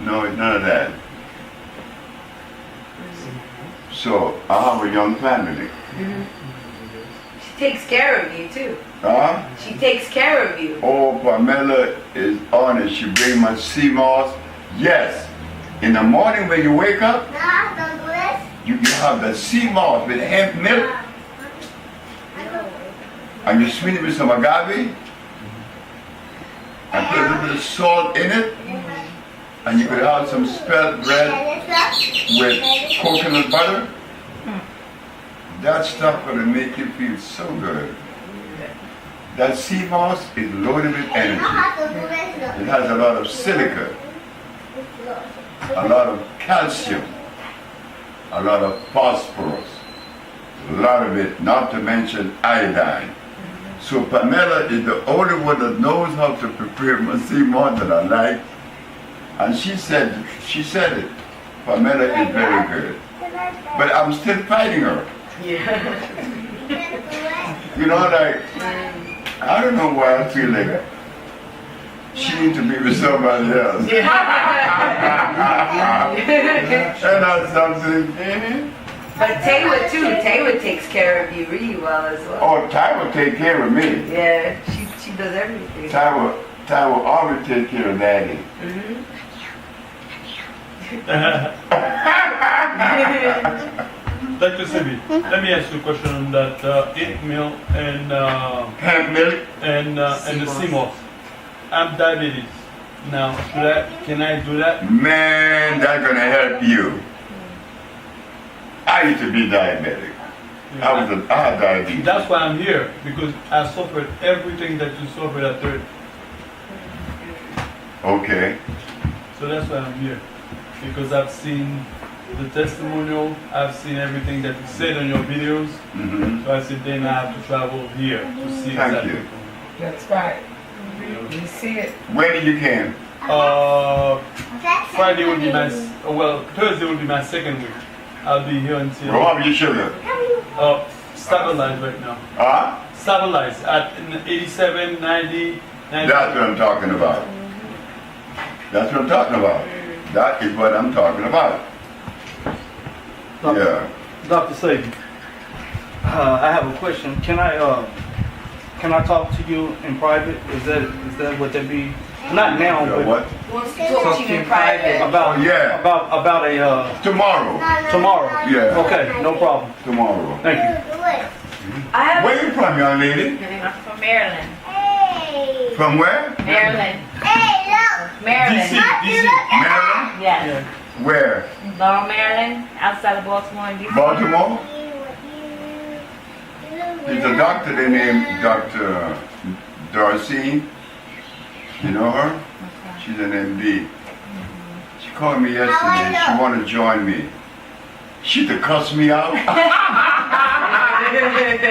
Speaker 2: No, it's none of that. So I have a young family.
Speaker 4: She takes care of you too.
Speaker 2: Huh?
Speaker 4: She takes care of you.
Speaker 2: Oh, Pamela is honest. She bring my sea moss. Yes. In the morning when you wake up, you have the sea moss with hemp milk. And you sweeten it with some agave. And put a little bit of salt in it. And you could have some spelt bread with coconut butter. That stuff gonna make you feel so good. That sea moss is loaded with energy. It has a lot of silica, a lot of calcium, a lot of phosphorus, a lot of it, not to mention iodine. So Pamela is the only one that knows how to prepare my sea moss that I like. And she said it. Pamela is very good. But I'm still fighting her. You know, like, I don't know why I feel like she needs to be with somebody else. And that's something.
Speaker 4: But Taylor too. Taylor takes care of you really well as well.
Speaker 2: Oh, Ty will take care of me.
Speaker 4: Yeah, she does everything.
Speaker 2: Ty will always take care of Daddy.
Speaker 3: Dr. Sebi, let me ask you a question on that hemp milk and
Speaker 2: Hemp milk?
Speaker 3: and the sea moss. I'm diabetes. Now, can I do that?
Speaker 2: Man, that's gonna help you. I used to be diabetic. I had diabetes.
Speaker 3: That's why I'm here, because I suffered everything that you suffered at 30.
Speaker 2: Okay.
Speaker 3: So that's why I'm here. Because I've seen the testimonial, I've seen everything that you said on your videos. So I said, then I have to travel here to see
Speaker 2: Thank
Speaker 3: exactly.
Speaker 2: you.
Speaker 5: That's right. We see it.
Speaker 2: When did you came?
Speaker 3: Friday will be Thursday will be my second week. I'll be here until.
Speaker 2: How much your sugar?
Speaker 3: Stabilized right now.
Speaker 2: Huh?
Speaker 3: Stabilized at 87, 90.
Speaker 2: That's what I'm talking about. That's what I'm talking about. That is what I'm talking about. Yeah.
Speaker 9: Dr. Sebi, I have a question. Can I talk to you in private? Is that what that be? Not now, but
Speaker 2: What?
Speaker 4: Wants to talk to you in private.
Speaker 9: about about a
Speaker 2: Tomorrow.
Speaker 9: tomorrow.
Speaker 2: Yeah.
Speaker 9: Okay, no problem.
Speaker 2: Tomorrow.
Speaker 9: Thank you.
Speaker 4: I have.
Speaker 2: Where you from, young lady?
Speaker 8: I'm from Maryland.
Speaker 2: From where?
Speaker 8: Maryland.
Speaker 3: DC,
Speaker 8: Maryland.
Speaker 3: DC.
Speaker 2: Maryland?
Speaker 8: Yes.
Speaker 2: Where?
Speaker 8: Laurel, Maryland, outside of Baltimore and DC.
Speaker 2: Baltimore? There's a doctor they named Dr. Darcy. You know her? She's an MD. She called me yesterday. She wanted to join me. She to cuss me out.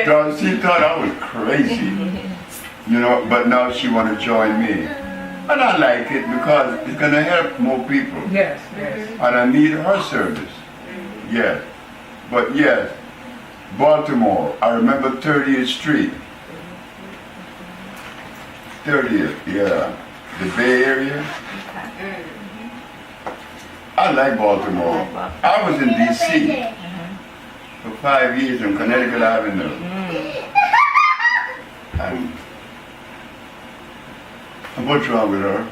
Speaker 2: Darcy thought I was crazy. You know, but now she want to join me. And I like it because it's going to help more people.
Speaker 5: Yes, yes.
Speaker 2: And I need her service. Yes. But yes, Baltimore, I remember 30th Street. 30th, yeah. The Bay Area. I like Baltimore. I was in D.C. for 5 years on Connecticut Avenue. And what's wrong with her?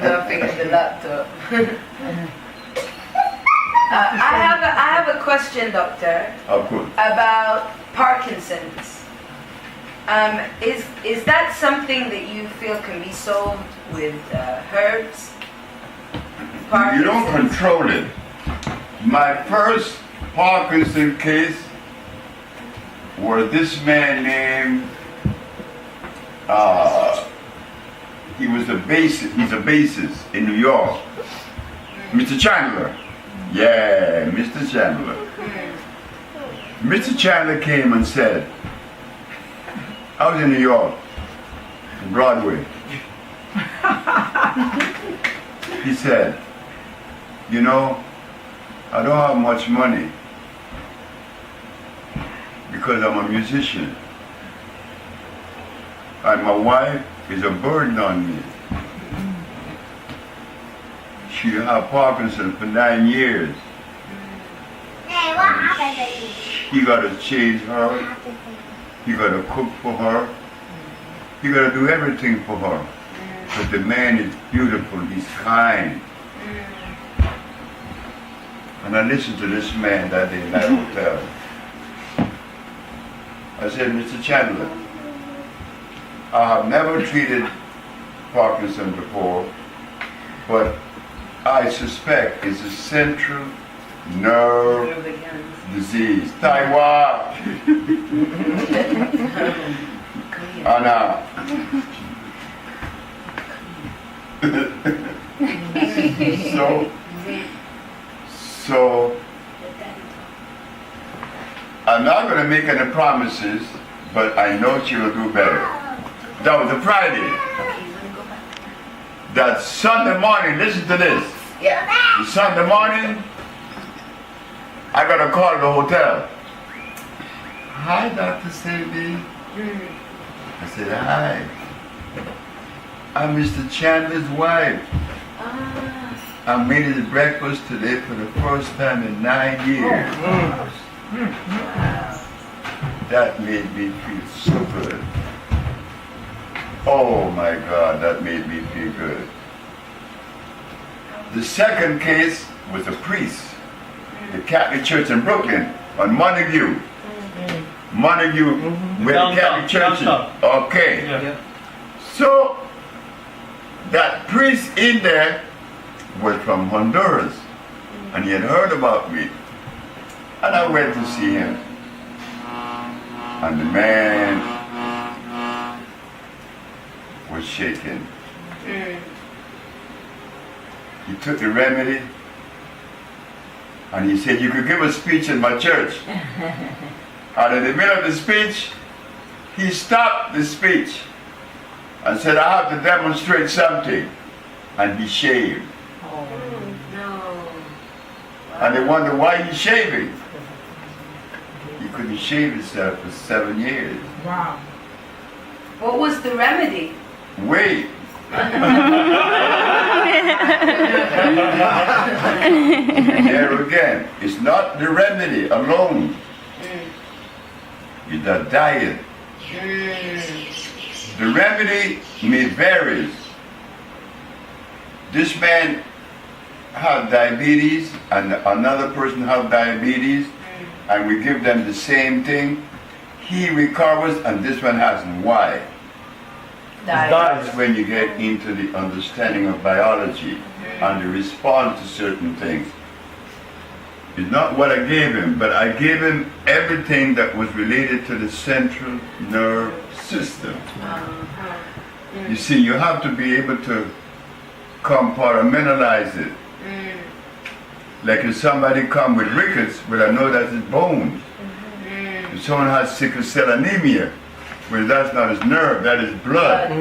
Speaker 4: Nothing in the laptop. I have a question, doctor.
Speaker 2: Of course.
Speaker 4: About Parkinson's. Is that something that you feel can be solved with herbs?
Speaker 2: You don't control it. My first Parkinson case was this man named, he's a bassist in New York. Mr. Chandler. Yeah, Mr. Chandler. Mr. Chandler came and said, I was in New York, Broadway. He said, you know, I don't have much money because I'm a musician. And my wife is a burden on me. She had Parkinson's for 9 years. He got to change her. He got to cook for her. He got to do everything for her. But the man is beautiful. He's kind. And I listened to this man that day in that hotel. I said, Mr. Chandler, I have never treated Parkinson before, but I suspect it's a central nerve disease. Taiwan. Anna. So I'm not going to make any promises, but I know she will do better. That was a Friday. That Sunday morning, listen to this.
Speaker 4: Yeah.
Speaker 2: The Sunday morning, I got a call at the hotel. Hi, Dr. Sebi. I said, hi. I'm Mr. Chandler's wife. I made his breakfast today for the first time in 9 years. That made me feel so good. Oh my God, that made me feel good. The second case was a priest, the Catholic Church in Brooklyn, on Montague. Montague, where the Catholic Church is. Okay.
Speaker 9: Yeah.
Speaker 2: So, that priest in there was from Honduras, and he had heard about me. And I went to see him. And the man was shaking. He took the remedy, and he said, you could give a speech in my church. And in the middle of the speech, he stopped the speech and said, I have to demonstrate something. And he shaved.
Speaker 4: Oh, no.
Speaker 2: And they wonder why he's shaving. He couldn't shave himself for 7 years.
Speaker 5: Wow.
Speaker 4: What was the remedy?
Speaker 2: Wait. There again, it's not the remedy alone. It's the diet. The remedy may vary. This man had diabetes and another person had diabetes, and we give them the same thing. He recovers and this one hasn't. Why? That's when you get into the understanding of biology and the response to certain things. It's not what I gave him, but I gave him everything that was related to the central nerve system. You see, you have to be able to compartmentalize it. Like if somebody come with rickets, well, I know that's his bones. If someone has sickle cell anemia, well, that's not his nerve, that is blood.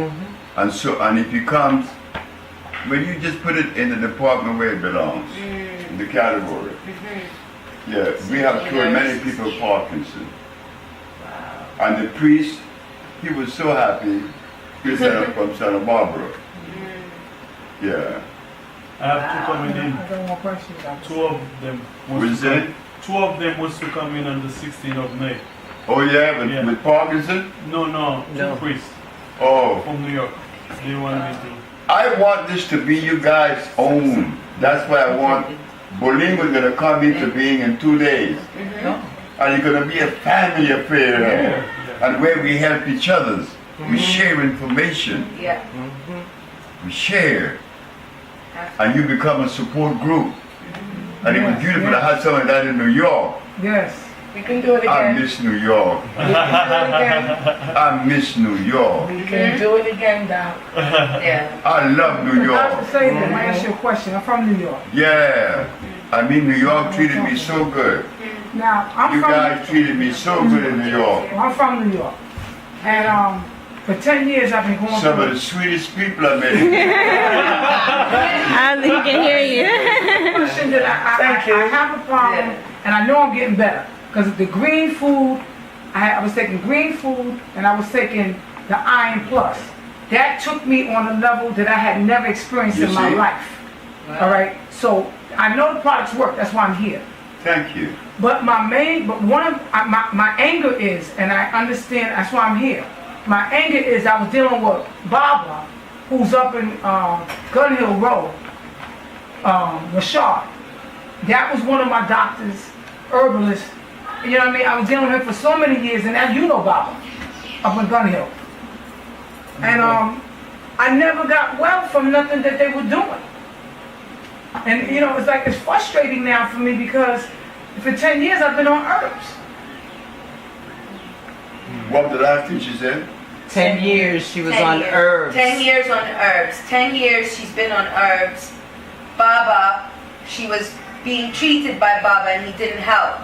Speaker 2: And so, and it becomes, well, you just put it in the department where it belongs, in the category. Yeah, we have cured many people of Parkinson. And the priest, he was so happy. You said I'm from Santa Barbara. Yeah.
Speaker 3: I have two coming in.
Speaker 5: I got one question.
Speaker 3: Two of them.
Speaker 2: What you say?
Speaker 3: Two of them was to come in on the 16th of May.
Speaker 2: Oh yeah, with,
Speaker 3: Yeah.
Speaker 2: with Parkinson?
Speaker 3: No, two
Speaker 7: No.
Speaker 3: priests
Speaker 2: Oh.
Speaker 3: from New York. They want me to.
Speaker 2: I want this to be you guys' own. That's why I want Bolingo's gonna come into being in 2 days. And it's gonna be a family affair here. And where we help each other. We share information.
Speaker 4: Yeah.
Speaker 2: We share. And you become a support group. And it was beautiful to have some of that in New York.
Speaker 5: Yes.
Speaker 6: We can do it
Speaker 2: I
Speaker 6: again.
Speaker 2: miss New York. I miss New York.
Speaker 5: We can do it again, Doc.
Speaker 4: Yeah.
Speaker 2: I love New
Speaker 5: Dr.
Speaker 2: York.
Speaker 5: Sebi, let me ask you a question. I'm from New York.
Speaker 2: Yeah. I mean, New York treated me so good.
Speaker 5: Now, I'm
Speaker 2: You
Speaker 5: from
Speaker 2: guys treated me so good in New York.
Speaker 5: I'm from New York. And for 10 years I've been going
Speaker 2: Some of
Speaker 5: through
Speaker 2: the sweetest people I met.
Speaker 1: He can hear you.
Speaker 5: question that I have a problem, and I know I'm getting better. Because the green food, I was taking green food, and I was taking the Iron Plus. That took me on a level that I had never experienced
Speaker 2: You
Speaker 5: in my
Speaker 2: see?
Speaker 5: life. All right? So I know the products work, that's why I'm here.
Speaker 2: Thank you.
Speaker 5: But my anger is, and I understand, that's why I'm here. My anger is I was dealing with Barbara, who's up in Gun Hill Road, Rashad. That was one of my doctors, herbalist. You know what I mean? I was dealing with him for so many years, and now you know Barbara, up in Gun Hill. And I never got well from nothing that they were doing. And you know, it's like it's frustrating now for me because for 10 years I've been on herbs.
Speaker 2: What was the last thing she said?
Speaker 7: 10 years she was
Speaker 4: 10
Speaker 7: on
Speaker 4: years.
Speaker 7: herbs.
Speaker 4: 10 years on herbs. 10 years she's been on herbs. Baba, she was being treated by Baba and he didn't help.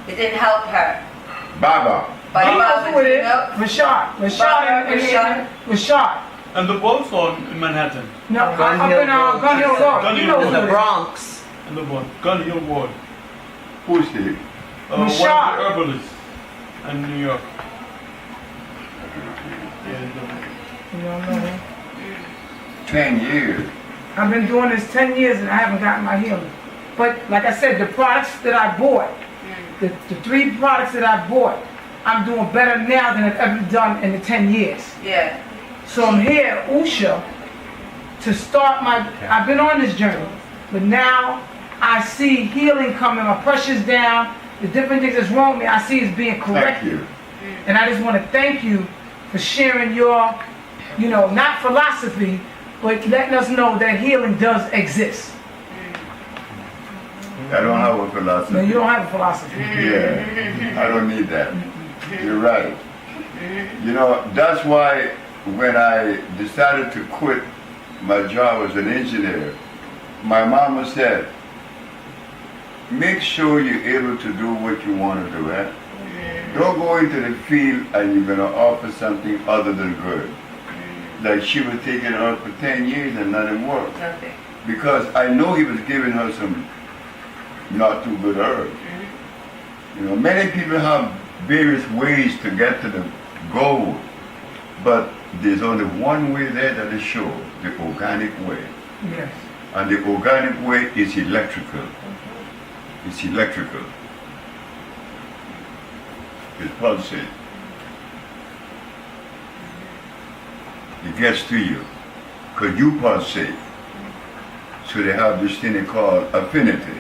Speaker 4: It didn't help her.
Speaker 2: Baba.
Speaker 4: By
Speaker 5: He knows
Speaker 4: Baba,
Speaker 5: who it
Speaker 4: you
Speaker 5: is.
Speaker 4: know?
Speaker 5: Rashad. Rashad.
Speaker 3: And the boats on in Manhattan.
Speaker 5: No, up
Speaker 7: Gun
Speaker 5: in
Speaker 7: Hill Road.
Speaker 5: Gun Hill Road.
Speaker 3: Gun
Speaker 5: You
Speaker 3: Hill
Speaker 5: know
Speaker 3: Road.
Speaker 5: who
Speaker 7: The
Speaker 5: it is.
Speaker 7: Bronx.
Speaker 3: And the boat. Gun Hill Ward.
Speaker 2: Who's he?
Speaker 3: One of
Speaker 5: Rashad.
Speaker 3: the herbalists in New York. Yeah,
Speaker 5: You don't know him?
Speaker 2: 10 years.
Speaker 5: I've been doing this 10 years and I haven't gotten my healing. But like I said, the products that I bought, the 3 products that I bought, I'm doing better now than I've ever done in the 10 years.
Speaker 4: Yeah.
Speaker 5: So I'm here, Usha, to start I've been on this journey, but now I see healing coming, my pressure's down, the different things that's wrong with me, I see it's being
Speaker 2: Thank
Speaker 5: corrected.
Speaker 2: you.
Speaker 5: And I just want to thank you for sharing your, you know, not philosophy, but letting us know that healing does exist.
Speaker 2: I don't have a philosophy.
Speaker 5: No, you don't have a philosophy.
Speaker 2: Yeah, I don't need that. You're right. You know, that's why when I decided to quit my job as an engineer, my mama said, make sure you're able to do what you want to do, eh? Don't go into the field and you're going to offer something other than good. Like she was taking it on for 10 years and nothing worked.
Speaker 4: Nothing.
Speaker 2: Because I know he was giving her some not too good herbs. You know, many people have various ways to get to the goal, but there's only one way there that is sure, the organic way.
Speaker 5: Yes.
Speaker 2: And the organic way is electrical. It's electrical. It's pulsing. It gets to you, because you pulsate. So they have this thing they call affinity,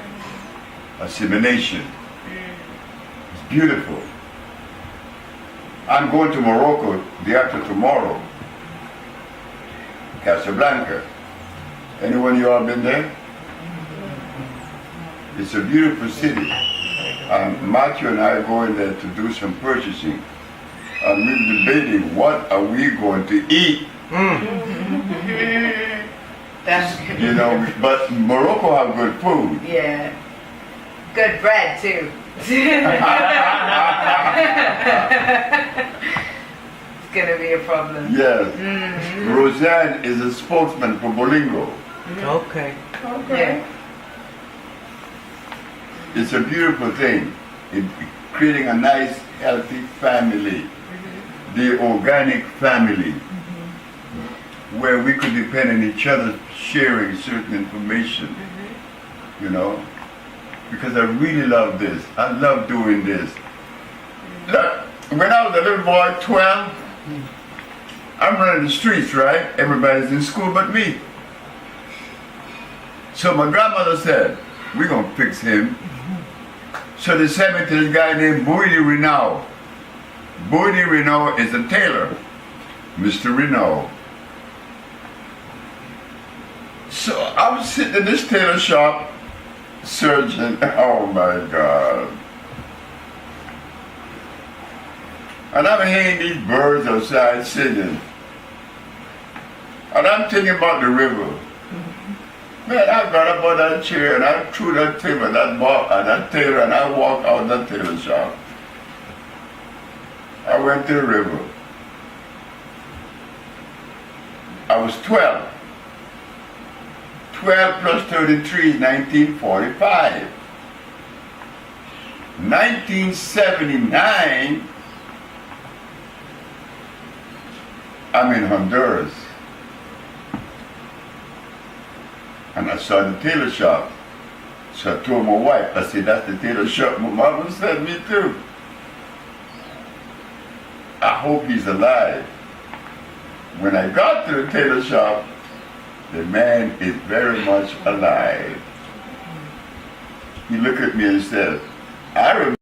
Speaker 2: assimilation. It's beautiful. I'm going to Morocco the after tomorrow. Casablanca. Anyone of you all been there? It's a beautiful city. Matthew and I are going there to do some purchasing. And we're debating what are we going to eat.
Speaker 4: That's
Speaker 2: You know, but Morocco have good food.
Speaker 4: yeah. Good bread too. It's gonna be a problem.
Speaker 2: Yes. Roseanne is a spokesman for Bolingo.
Speaker 7: Okay.
Speaker 5: Okay.
Speaker 2: It's a beautiful thing. It's creating a nice, healthy family. The organic family. where we could depend on each other sharing certain information, you know, because I really love this. I love doing this. Look, when I was a little boy, 12, I'm running the streets, right? Everybody's in school but me. So my grandmother said, we're going to fix him. So they sent me to this guy named Boydie Renaud. Boydie Renaud is a tailor, Mr. Renaud. So I was sitting in this tailor shop, searching, oh my God. And I'm hearing these birds outside singing. And I'm thinking about the river. Man, I got up on that chair and I threw that thing at that tailor and I walked out that tailor shop. I went to the river. I was 12. 12 plus 33 is 1945. 1979, I'm in Honduras. And I saw the tailor shop. So I told my wife, I said, that's the tailor shop my mama sent me to. I hope he's alive. When I got to the tailor shop, the man is very much alive. He looked at me and said, I remember